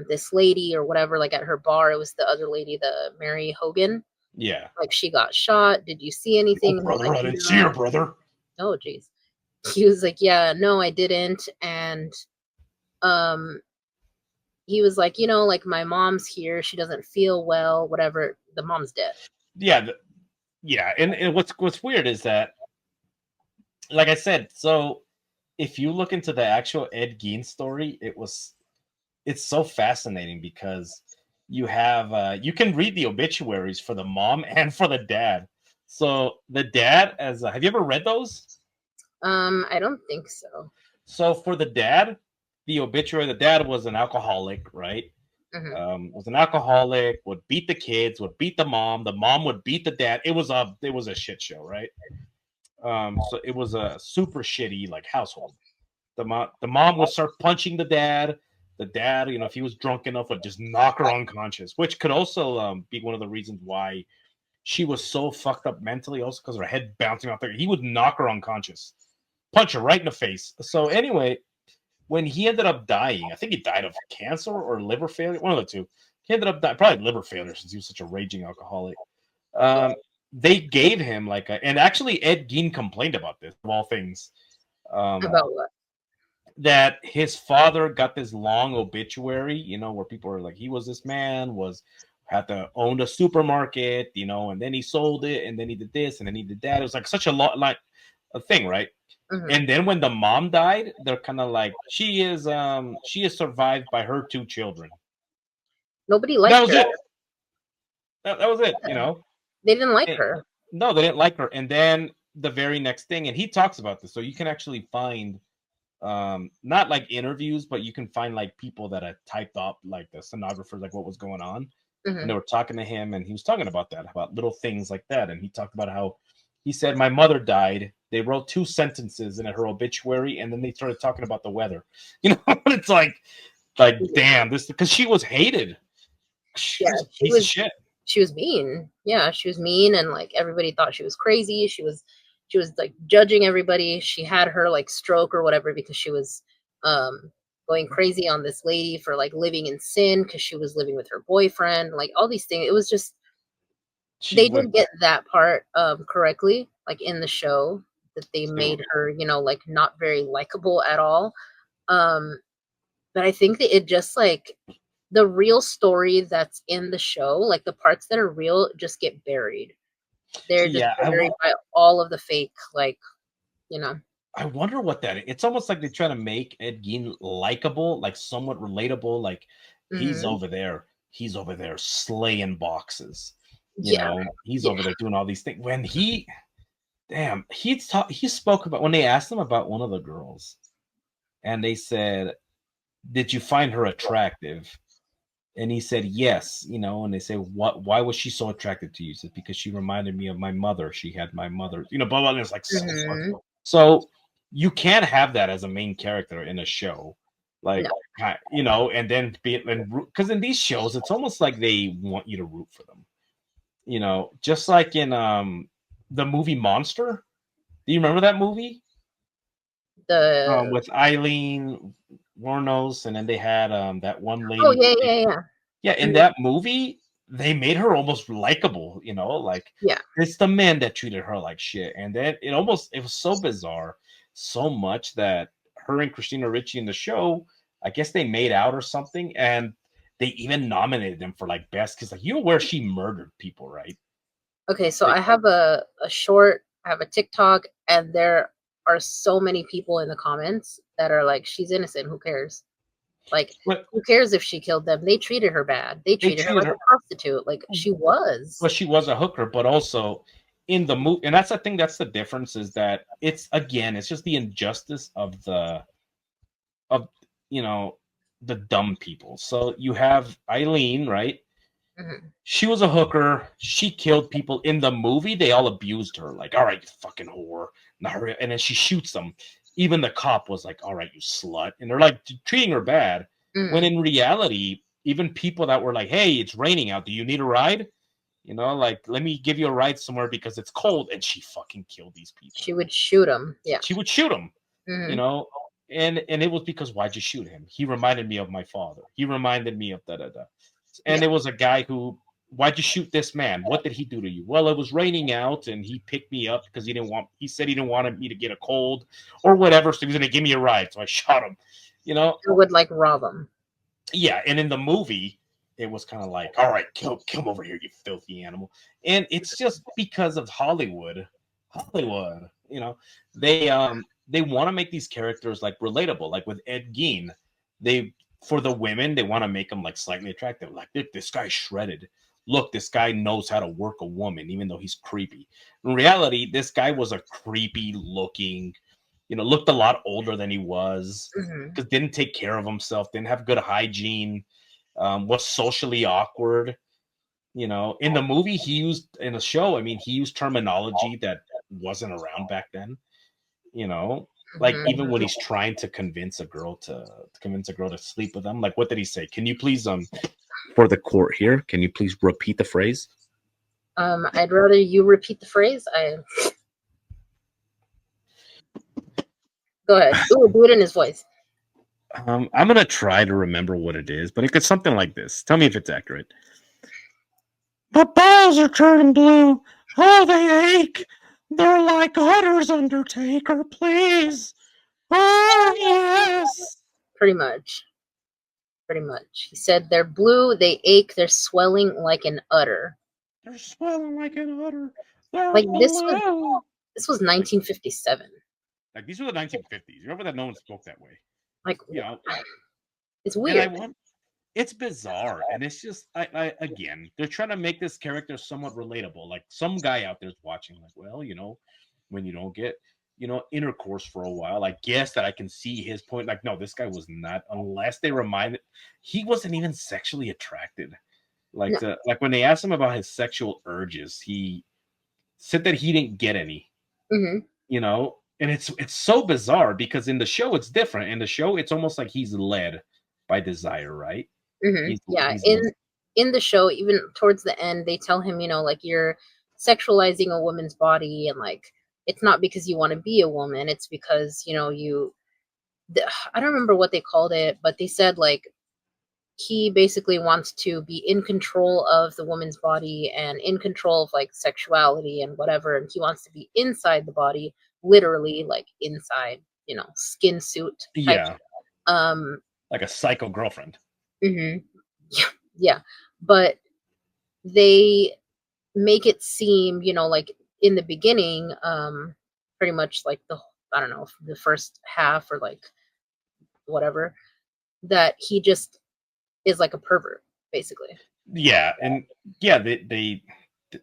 this lady or whatever, like at her bar? It was the other lady, the Mary Hogan. Yeah. Like, she got shot. Did you see anything? Oh, brother, I didn't see her, brother. Oh, geez. He was like, yeah, no, I didn't. And he was like, like, my mom's here. She doesn't feel well, whatever. The mom's dead. Yeah. Yeah. And what's weird is that, like I said, so if you look into the actual Ed Gein story, it's so fascinating because you have you can read the obituaries for the mom and for the dad. So the dad, have you ever read those? I don't think so. So for the dad, the obituary. The dad was an alcoholic, right? Mm-hmm. Was an alcoholic, would beat the kids, would beat the mom would beat the dad. It was a shit show, right? So it was a super shitty like household. The mom would start punching the dad. The dad, if he was drunk enough, would just knock her unconscious, which could also be one of the reasons why she was so fucked up mentally, also because her head bouncing off there. He would knock her unconscious, punch her right in the face. So anyway, when he ended up dying, I think he died of cancer or liver failure, one of the two. He ended up dying, probably liver failure since he was such a raging alcoholic. Um, they gave him and actually Ed Gein complained about this of all things. About what? That his father got this long obituary, where people are like, he was this man, had to own a supermarket, and then he sold it, and then he did this, and then he did that. It was like such a lot, like a thing, right? Mm-hmm. And then when the mom died, they're kind of like, she is survived by her two children. Nobody liked That was her. it. That was it. They didn't like And, her. no, they didn't like her. And then the very next thing, and he talks about this, so you can actually find not like interviews, but you can find like people that had typed up like the stenographers, like what was going on, and they were talking to him, and he was talking about that, about little things like that. And he talked about how he said, my mother died, they wrote 2 sentences in her obituary, and then they started talking about the weather. It's like damn, this, because she was hated. She was a piece of shit. She was mean. Yeah, she was mean, and like everybody thought she was crazy. She was like judging everybody. She had her like stroke or whatever because she was going crazy on this lady for like living in sin because she was living with her boyfriend. Like all these things. It was just they did get that part correctly, like in the show, that they made her, like not very likable at all. But I think that it just like the real story that's in the show, like the parts that are real, just get buried. They're just buried by all of the fake, like, I wonder what that is. It's almost like they try to make Ed Gein likable, like somewhat relatable. Like he's over there slaying boxes. He's over there doing all these things. When he spoke about, when they asked him about one of the girls, and they said, did you find her attractive? And he said, yes, and they say, why was she so attractive to you? He said, because she reminded me of my mother. She had my mother, blah, blah, blah. It's like, so you can't have that as a main character in a show. Like, and then because in these shows, it's almost like they want you to root for them, just like in the movie Monster. Do you remember that movie? With Eileen Wuornos, and then they had that one lady. Oh yeah. In that movie, they made her almost likable. Like it's the men that treated her like shit, and then it was so bizarre, so much that her and Christina Ricci in the show, I guess they made out or something, and they even nominated them for like best, because like where she murdered people, right? Okay, so I have a short, I have a TikTok, and there are so many people in the comments that are like, she's innocent, who cares? Like, who cares if she killed them? They treated her bad. They treated her like a prostitute. Like, she was. Well, she was a hooker, but also in the movie, and that's the thing, that's the difference, is that it's just the injustice of the dumb people. So you have Eileen, right? She was a hooker. She killed people. In the movie, they all abused her. Like, all right, you fucking whore. And then she shoots them. Even the cop was like, all right, you slut. And they're like treating her bad. When in reality, even people that were like, hey, it's raining out, do you need a ride? Like, let me give you a ride somewhere because it's cold. And she fucking killed these people. She would shoot them. Yeah. She would shoot them. And it was because, why'd you shoot him? He reminded me of my father. He reminded me of da-da-da. And it was a guy who, why'd you shoot this man? What did he do to you? Well, it was raining out, and he picked me up because he said he didn't want me to get a cold or whatever, so he was going to give me a ride, so I shot him. It would like rob him. Yeah, and in the movie, it was kind of like, all right, come over here, you filthy animal. And it's just because of Hollywood, they want to make these characters like relatable, like with Ed Gein. For the women, they want to make them like slightly attractive. Like, this guy's shredded. Look, this guy knows how to work a woman, even though he's creepy. In reality, this guy was a creepy looking, looked a lot older than he was, Mm-hmm. because didn't take care of himself, didn't have good hygiene, was socially awkward. In the movie in the show, I mean, he used terminology that wasn't around back then. Like even when he's trying to convince a girl to sleep with him, like what did he say? Can you please for the court here, can you please repeat the phrase? I'd rather you repeat the phrase. Go ahead. Ooh, do it in his voice. I'm gonna try to remember what it is, but it could something like this. Tell me if it's accurate. My balls are turning blue. Oh, they ache. They're like udders, Undertaker. Please. Oh, yes. Pretty much. He said they're blue, they ache, they're swelling like an udder. They're swelling like an udder. They're Like this blue. was 1957. Like these were the 1950s. Remember that no one spoke that way. Like, it's And weird. it's bizarre, and it's just again, they're trying to make this character somewhat relatable. Like some guy out there's watching, like, well, when you don't get intercourse for a while, I guess that I can see his point. Like, no, this guy was not, unless they reminded, he wasn't even sexually attracted. Like No. like when they asked him about his sexual urges, he said that he didn't get any. Mm-hmm. And it's so bizarre, because in the show it's different. In the show, it's almost like he's led by desire, right? Mm-hmm. He's, Yeah, he's in the show, even towards the end, they tell him, like, you're sexualizing a woman's body, and like it's not because you want to be a woman, it's because I don't remember what they called it, but they said like he basically wants to be in control of the woman's body and in control of like sexuality and whatever, and he wants to be inside the body, literally like inside, skin suit type. yeah, Um like a psycho girlfriend. mhm. Yeah, but they make it seem, like in the beginning, pretty much like I don't know, the first half or like whatever, that he just is like a pervert, basically. Yeah, and yeah, they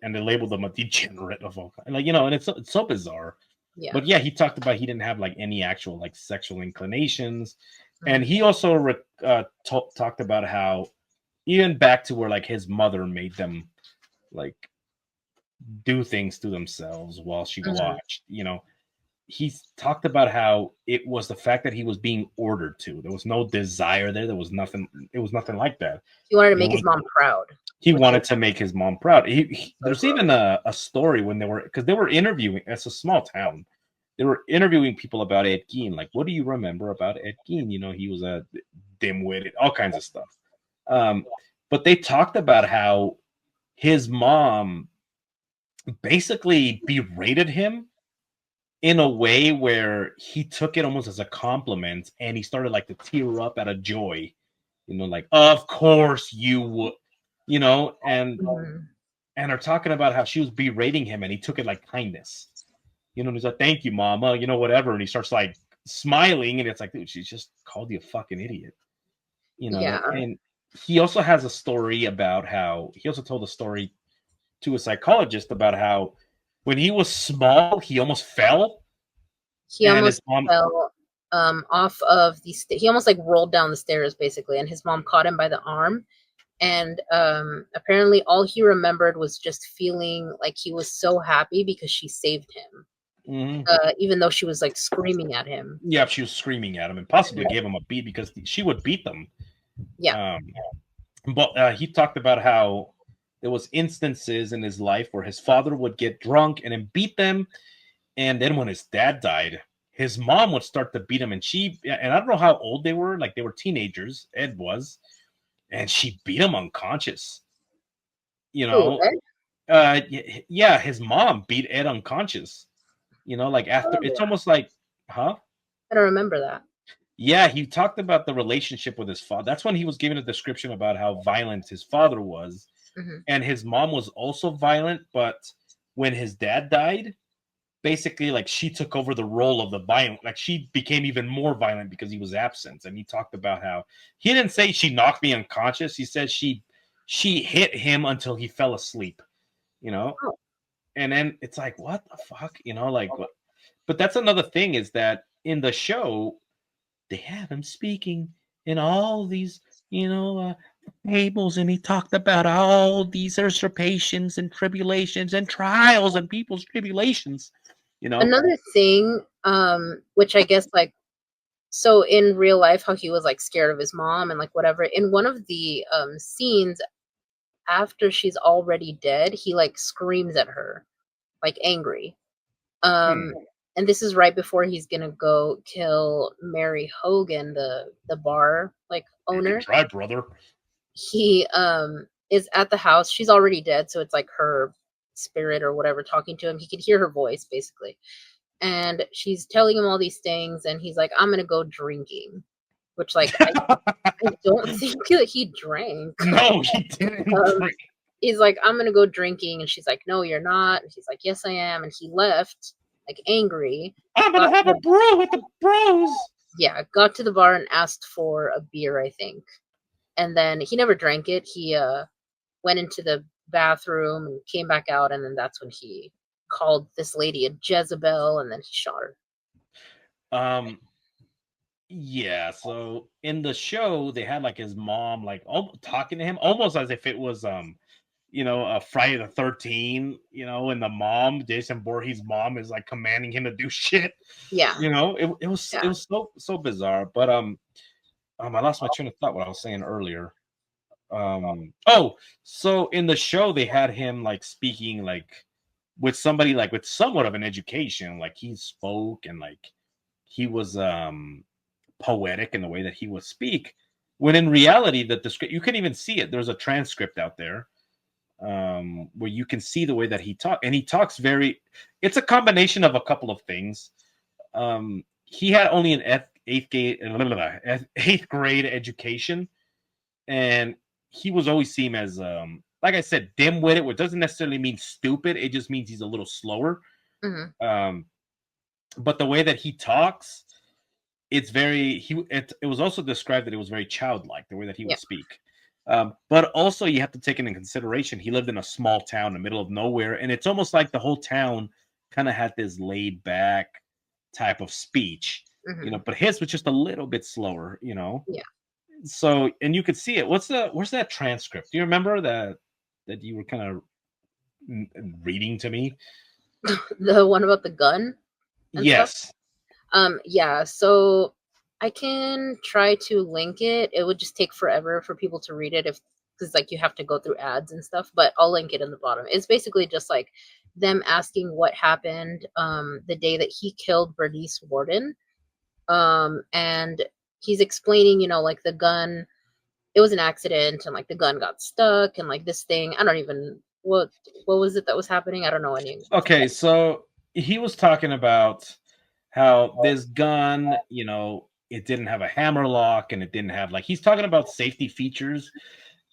labeled him a degenerate of all kind. Like, and it's so bizarre. Yeah. But yeah, he talked about he didn't have like any actual like sexual inclinations. And he also talked about how even back to where like his mother made them like do things to themselves while she watched, he talked about how it was the fact that he was being ordered to. There was no desire there. There was nothing. It was nothing like that. He wanted to make his mom proud. He wanted to make his mom proud. There's even a story when they were interviewing. It's a small town. They were interviewing people about Ed Gein. Like, what do you remember about Ed Gein? He was a dimwit, all kinds of stuff. But they talked about how his mom basically berated him in a way where he took it almost as a compliment, and he started like to tear up out of joy, like, of course you would, and are talking about how she was berating him and he took it like kindness, and he's like, thank you, mama, whatever. And he starts like smiling, and it's like, dude, she just called you a fucking idiot, Yeah. And he also has a story about how he also told a story to a psychologist about how when he was small, he almost fell. He almost fell off of he almost like rolled down the stairs basically, and his mom caught him by the arm, and apparently all he remembered was just feeling like he was so happy because she saved him. Even though she was like screaming at him. Yeah, she was screaming at him and possibly gave him a beat because she would beat them. Yeah. But he talked about how there was instances in his life where his father would get drunk and then beat them. And then when his dad died, his mom would start to beat him. And I don't know how old they were. Like, they were teenagers. Ed was. And she beat him unconscious. Yeah, his mom beat Ed unconscious. Like after, it's almost like, huh? I don't remember that. Yeah, he talked about the relationship with his father. That's when he was giving a description about how violent his father was. And his mom was also violent, but when his dad died, basically like she took over the role of the violent, like she became even more violent because he was absent. And he talked about how he didn't say she knocked me unconscious. He said she hit him until he fell asleep, and then it's like, what the fuck, like what? But that's another thing, is that in the show, they have him speaking in all these, fables, and he talked about all these usurpations and tribulations and trials and people's tribulations. Another thing, which I guess like, so in real life, how he was like scared of his mom and like whatever. In one of the scenes, after she's already dead, he like screams at her, like angry. And this is right before he's gonna go kill Mary Hogan, the bar like You can owner. try, brother. He is at the house. She's already dead, so it's like her spirit or whatever talking to him. He could hear her voice basically. And she's telling him all these things, and he's like, I'm gonna go drinking. Which like I don't think that he drank. No, he didn't drink. He's like, I'm gonna go drinking, and she's like, no, you're not. And he's like, yes, I am. And he left, like angry. I'm gonna have a brew with the bros. Yeah, got to the bar and asked for a beer, I think. And then he never drank it. He went into the bathroom and came back out, and then that's when he called this lady a Jezebel, and then he shot her. Yeah, so in the show they had like his mom like talking to him almost as if it was a Friday the 13th, and the mom, Jason Voorhees' mom, is like commanding him to do shit. Yeah. It was so bizarre. But I lost my train of thought what I was saying earlier. So in the show they had him like speaking like with somebody like with somewhat of an education, like he spoke and like he was poetic in the way that he would speak, when in reality that the script, you can even see it, there's a transcript out there where you can see the way that he talks, and he talks it's a combination of a couple of things. He had only an eighth grade education, and he was always seen as like I said, dim-witted, which doesn't necessarily mean stupid, it just means he's a little slower. But the way that he talks, it's very it was also described that it was very childlike, the way that he would speak. But also you have to take into consideration he lived in a small town in the middle of nowhere, and it's almost like the whole town kind of had this laid back type of speech, but his was just a little bit slower. So, and you could see it. Where's that transcript? Do you remember that you were kind of reading to me? The one about the gun? Yes. Yeah, so I can try to link it. It would just take forever for people to read it because like you have to go through ads and stuff, but I'll link it in the bottom. It's basically just like them asking what happened the day that he killed Bernice Warden. And he's explaining, like the gun, it was an accident, and like the gun got stuck, and like this thing, I don't even, what was it that was happening? I don't know any. Okay, so he was talking about how this gun, it didn't have a hammer lock, and it didn't have he's talking about safety features,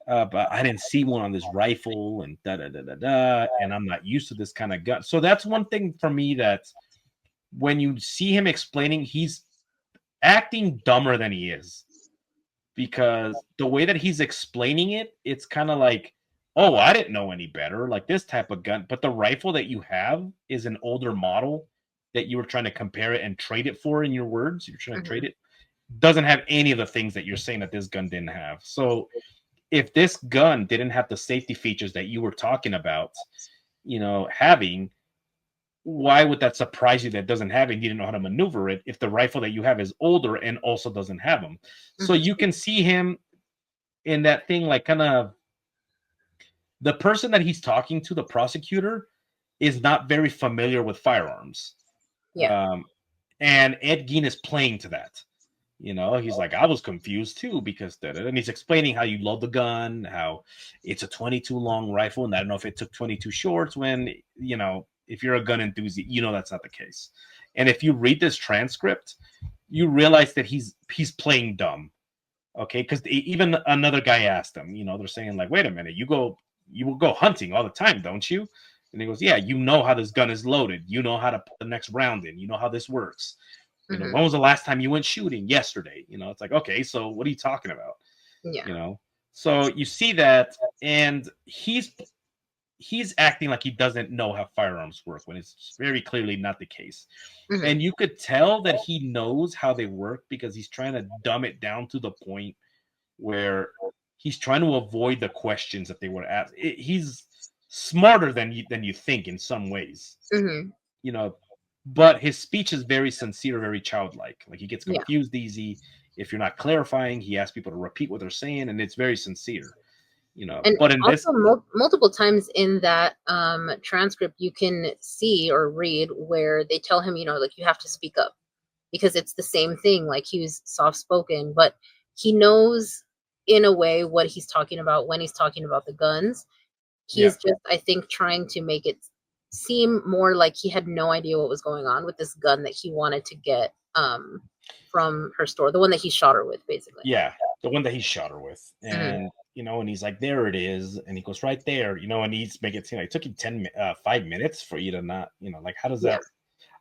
but I didn't see one on this rifle, and and I'm not used to this kind of gun. So that's one thing for me, that when you see him explaining, he's acting dumber than he is, because the way that he's explaining it, it's kind of like, oh, I didn't know any better, like this type of gun. But the rifle that you have is an older model that you were trying to compare it and trade it for, in your words. You're trying to trade it. Doesn't have any of the things that you're saying that this gun didn't have. So if this gun didn't have the safety features that you were talking about, having, why would that surprise you that it doesn't have it? You didn't know how to maneuver it if the rifle that you have is older and also doesn't have them. So you can see him in that thing, like kind of the person that he's talking to, the prosecutor, is not very familiar with firearms. Yeah. And Ed Gein is playing to that. He's like, I was confused too, because and he's explaining how you load the gun, how it's a 22 long rifle, and I don't know if it took 22 shorts, when, if you're a gun enthusiast, that's not the case. And if you read this transcript, you realize that he's playing dumb. Okay, because even another guy asked him, they're saying like, wait a minute, you will go hunting all the time, don't you? And he goes, yeah, you know how this gun is loaded. You know how to put the next round in. You know how this works. When was the last time you went shooting? Yesterday. It's like, okay, so what are you talking about? Yeah. So you see that, and he's he's acting like he doesn't know how firearms work when it's very clearly not the case. Mhm. And you could tell that he knows how they work because he's trying to dumb it down to the point where he's trying to avoid the questions that they would ask. He's smarter than you think in some ways, Mhm. you know, but his speech is very sincere, very childlike. Like he gets Yeah. confused easy. If you're not clarifying, he asks people to repeat what they're saying, and it's very sincere, you know. And But in this, also multiple times in that transcript, you can see or read where they tell him, you know, like you have to speak up because it's the same thing. Like he was soft spoken, but he knows in a way what he's talking about when he's talking about the guns. He's just, I think, trying to make it seem more like he had no idea what was going on with this gun that he wanted to get from her store, the one that he shot her with, basically. yeah, the one that he shot her with, Mhm. and you know, and he's like, there it is, and he goes right there, you know, and he's making it seem like it took you 5 minutes for you to not, you know, like how does that?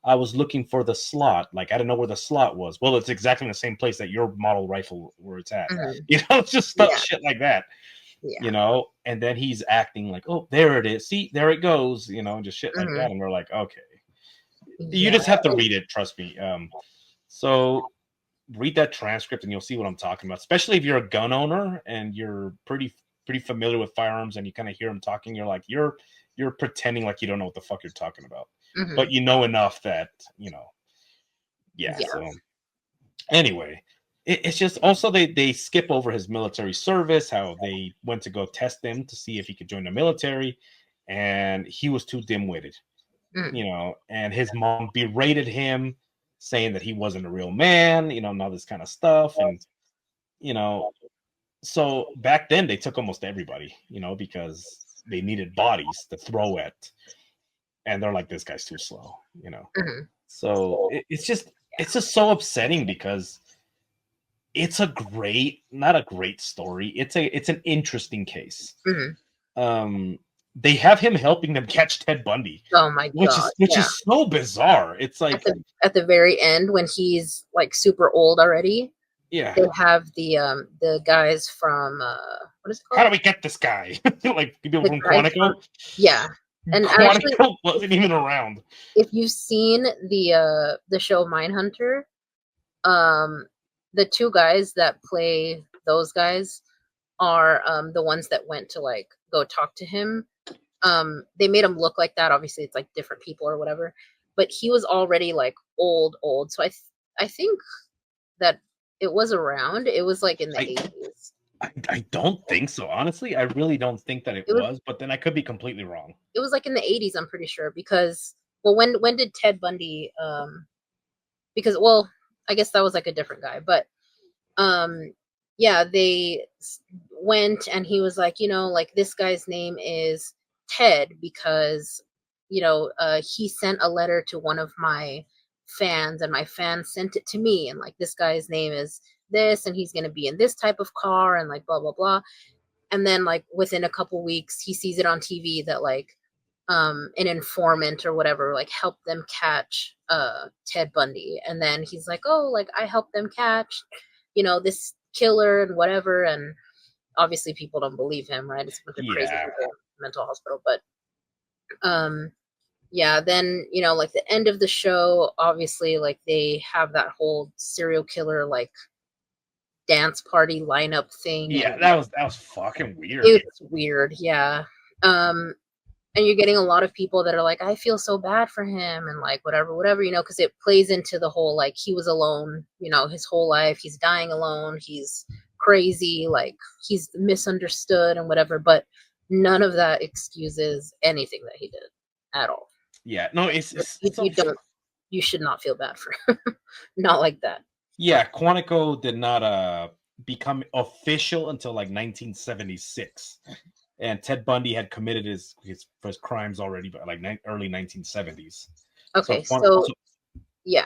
I was looking for the slot, like I didn't know where the slot was. Well, it's exactly in the same place that your model rifle where it's at. Mhm. You know, it's just stuff, Yeah. shit like that. Yeah. You know, and then he's acting like, oh, there it is. See, there it goes. You know, and just shit like Mhm. that, and we're like, okay, you Yeah. just have to read it. Trust me. So read that transcript and you'll see what I'm talking about. Especially if you're a gun owner and you're pretty familiar with firearms and you kind of hear him talking, you're like, you're pretending like you don't know what the fuck you're talking about, Mhm. but you know enough that you know. Yeah. So anyway, it's just also they skip over his military service, how they went to go test him to see if he could join the military, and he was too dim-witted, Mhm. you know, and his mom berated him, saying that he wasn't a real man, you know, and all this kind of stuff. And you know, so back then they took almost everybody, you know, because they needed bodies to throw at, and they're like, this guy's too slow, you know. Mhm. So it's just so upsetting because it's not a great story. It's an interesting case. Mhm. They have him helping them catch Ted Bundy, Oh my which god! is so bizarre. It's like At the very end when he's like super old already, yeah, they have the guys from what is it how called? do we get this guy? Like people The from guys Quantico. yeah. And actually, Quantico wasn't even around. if you've seen the show Mindhunter, the two guys that play those guys are the ones that went to like go talk to him. They made him look like that. Obviously, it's like different people or whatever. But he was already like old. So I think that it was around. It was like in the 80s. I don't think so. Honestly, I really don't think that it was, but then I could be completely wrong. It was like in the 80s, I'm pretty sure, because well, when did Ted Bundy because well, I guess that was like a different guy, but yeah, they went and he was like, you know, like this guy's name is Ted because you know, he sent a letter to one of my fans and my fan sent it to me, and like this guy's name is this and he's going to be in this type of car and like blah blah blah. And then like within a couple weeks he sees it on TV that like an informant or whatever like helped them catch Ted Bundy, and then he's like, oh, like I helped them catch, you know, this killer and whatever. And obviously people don't believe him, right? It's a bunch of crazy people in the mental hospital. But yeah, then you know, like the end of the show, obviously like they have that whole serial killer like dance party lineup thing. Yeah, and that was fucking weird. It's weird, yeah. And you're getting a lot of people that are like, I feel so bad for him and like whatever, you know, because it plays into the whole like he was alone, you know, his whole life. He's dying alone. He's crazy, like he's misunderstood and whatever. But none of that excuses anything that he did at all. Yeah, no, it's you should not feel bad for him. Not like that. Yeah, Quantico did not become official until like 1976, and Ted Bundy had committed his first crimes already by like early 1970s. Okay, yeah.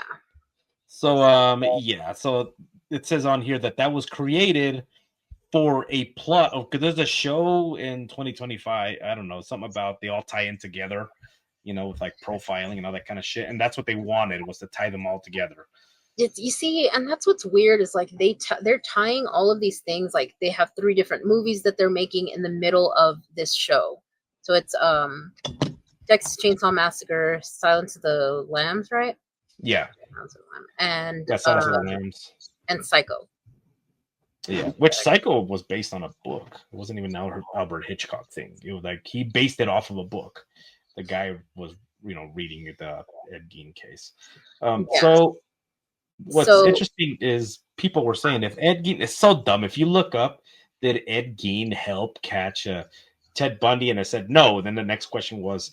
So yeah, so it says on here that was created for a plot of, because there's a show in 2025, I don't know, something about they all tie in together, you know, with like profiling and all that kind of shit, and that's what they wanted, was to tie them all together. You see, and that's what's weird is like they're tying all of these things, like they have 3 different movies that they're making in the middle of this show, So it's Texas Chainsaw Massacre, Silence of the Lambs, right? Yeah. Silence of the Lambs. And Yeah, Silence of the Lambs. And Psycho. Yeah, which Psycho was based on a book. It wasn't even an Albert Hitchcock thing. It was like he based it off of a book. The guy was, reading the Ed Gein case. So what's interesting is people were saying if Ed Gein is so dumb. If you look up, did Ed Gein help catch Ted Bundy? And I said no. Then the next question was,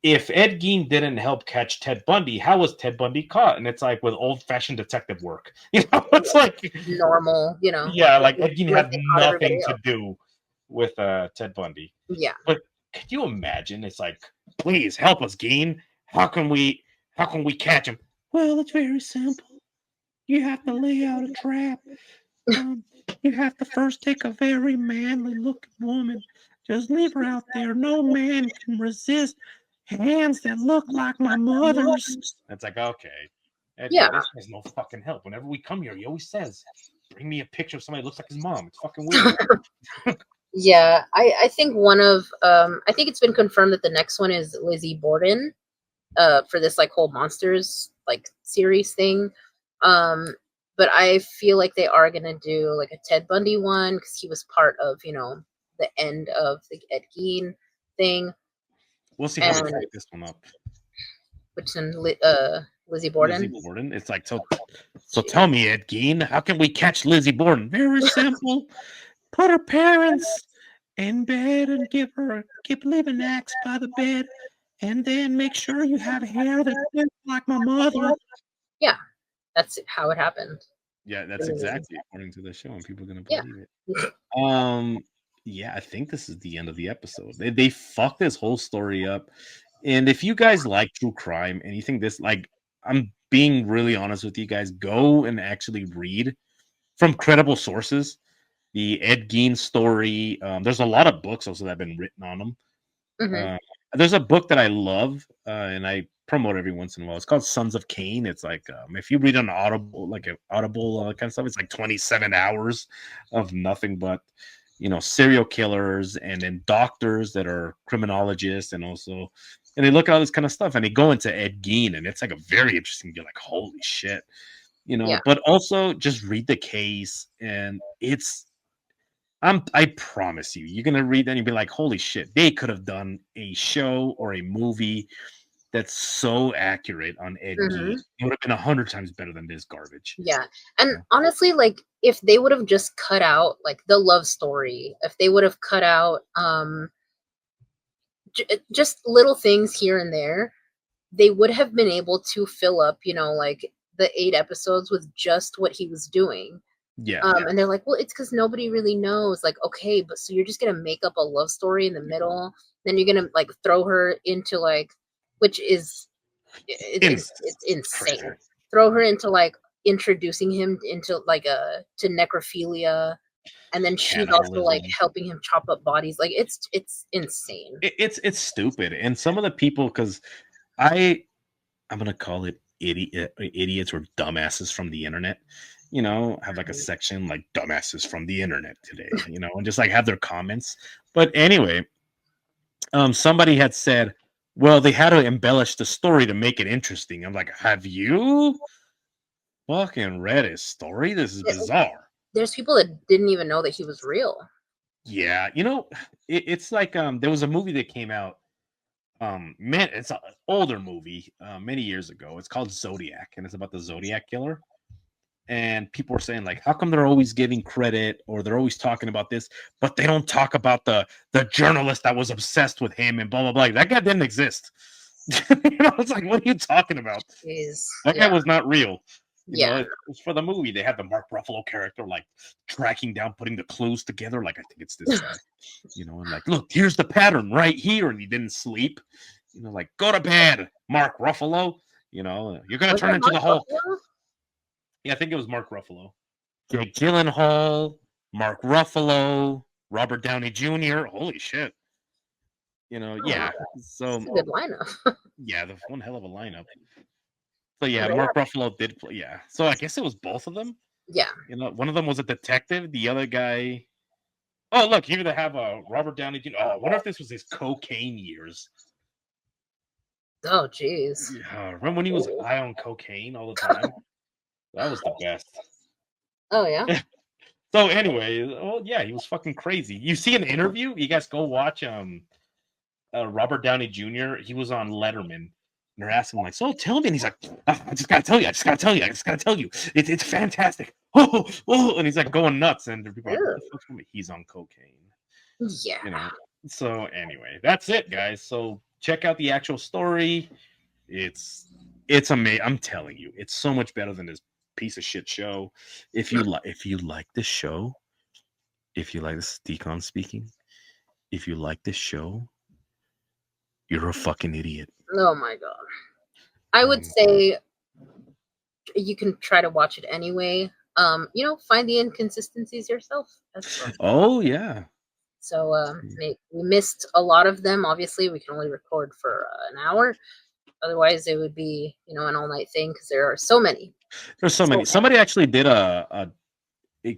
if Ed Gein didn't help catch Ted Bundy, how was Ted Bundy caught? And it's like with old-fashioned detective work. It's like normal, Yeah, like Ed Gein had nothing to do with Ted Bundy. Yeah. But could you imagine? It's like, please help us, Gein. How can we catch him? Well, it's very simple. You have to lay out a trap. You have to first take a very manly-looking woman. Just leave her out there. No man can resist hands that look like my mother's. That's like, okay. Yeah. This has no fucking help. Whenever we come here, he always says, bring me a picture of somebody that looks like his mom. It's fucking weird. Yeah, I think I think it's been confirmed that the next one is Lizzie Borden, for this like whole monsters like series thing. But I feel like they are gonna do like a Ted Bundy one because he was part of the end of the Ed Gein thing. We'll see how they pick this one up. Which one, Lizzie Borden? Lizzie Borden. It's like, so tell me, Ed Gein, how can we catch Lizzie Borden? Very simple. Put her parents in bed and leave an axe by the bed, and then make sure you have hair that looks like my mother. Yeah, that's how it happened. Yeah, that's exactly according to the show, and people are gonna believe it. Yeah, I think this is the end of the episode. They fucked this whole story up. And if you guys like true crime and you think this, like, I'm being really honest with you guys, go and actually read from credible sources the Ed Gein story. There's a lot of books also that have been written on them. Mm-hmm. There's a book that I love, and I promote every once in a while. It's called Sons of Cain. It's like, if you read on Audible, like an Audible kind of stuff, it's like 27 hours of nothing but serial killers and then doctors that are criminologists, and they look at all this kind of stuff, and they go into Ed Gein, and it's like a very interesting. You're like, holy shit, But also just read the case, and I promise you're gonna read that and you'll be like, holy shit, they could have done a show or a movie that's so accurate on Ed Gein. It would have been 100 times better than this garbage. Yeah. And honestly, like, if they would have just cut out like the love story, if they would have cut out just little things here and there, they would have been able to fill up, like the 8 episodes with just what he was doing. Yeah. And they're like, well, it's because nobody really knows. Like, okay, but so you're just gonna make up a love story in the middle, then you're gonna like throw her into like, which is it's insane. Crazy. Throw her into like introducing him into like to necrophilia, and then she's also like helping him chop up bodies. Like it's insane. It's stupid. And some of the people, because I'm gonna call it idiots or dumbasses from the internet, have like a section like dumbasses from the internet today, and just like have their comments. But anyway, somebody had said, well, they had to embellish the story to make it interesting. I'm like, have you fucking read his story? This is bizarre. There's people that didn't even know that he was real. Yeah, it's like there was a movie that came out. Man, it's an older movie, many years ago. It's called Zodiac, and it's about the Zodiac killer. And people were saying, like, how come they're always giving credit or they're always talking about this, but they don't talk about the journalist that was obsessed with him and blah blah blah. That guy didn't exist. It's like, what are you talking about? That guy was not real. It was for the movie. They had the Mark Ruffalo character like tracking down, putting the clues together. Like, I think it's this guy. And like, look, here's the pattern right here, and he didn't sleep. Like, go to bed, Mark Ruffalo. You're gonna turn into the Hulk. Yeah, I think it was Mark Ruffalo. Jake Gyllenhaal, Mark Ruffalo, Robert Downey Jr. Holy shit. Yeah. So that's a good lineup. Yeah, the one hell of a lineup. So yeah, Mark Ruffalo did play. Yeah. So I guess it was both of them. Yeah. One of them was a detective. The other guy, Oh, look, here they have Robert Downey Jr. Oh, I wonder if this was his cocaine years. Oh, jeez. Yeah, remember when he was high on cocaine all the time? That was the best. Oh, yeah? So anyway, well, yeah, he was fucking crazy. You see an interview? You guys go watch Robert Downey Jr. He was on Letterman. And they're asking him, like, so tell me. And he's like, I just gotta tell you. I just gotta tell you. It's fantastic. Oh, and he's like going nuts. And people are like, what the fuck's wrong with me? He's on cocaine. Yeah. You know. So anyway, that's it, guys. So check out the actual story. It's amazing. I'm telling you, it's so much better than this piece of shit show. If you like this show, if you like this, Decon speaking, if you like this show, you're a fucking idiot. Oh my god. I would say you can try to watch it anyway. Find the inconsistencies yourself as well. Oh yeah. So we missed a lot of them. Obviously, we can only record for an hour. Otherwise, it would be an all-night thing because there are so many. There's so many. Somebody actually did a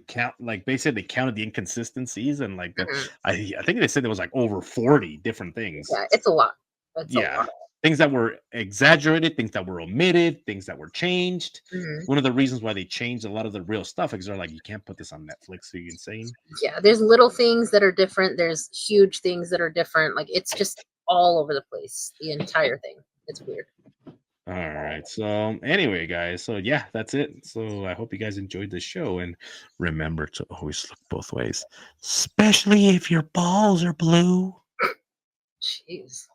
count, like basically they counted the inconsistencies, and like I think they said there was like over 40 different things. Yeah, it's a lot. It's a lot. Things that were exaggerated, things that were omitted, things that were changed. One of the reasons why they changed a lot of the real stuff is they're like, you can't put this on Netflix. Are you insane? Yeah, there's little things that are different. There's huge things that are different. Like, it's just all over the place. The entire thing. It's weird. All right. So anyway, guys. So yeah, that's it. So I hope you guys enjoyed the show, and remember to always look both ways, especially if your balls are blue. Jeez.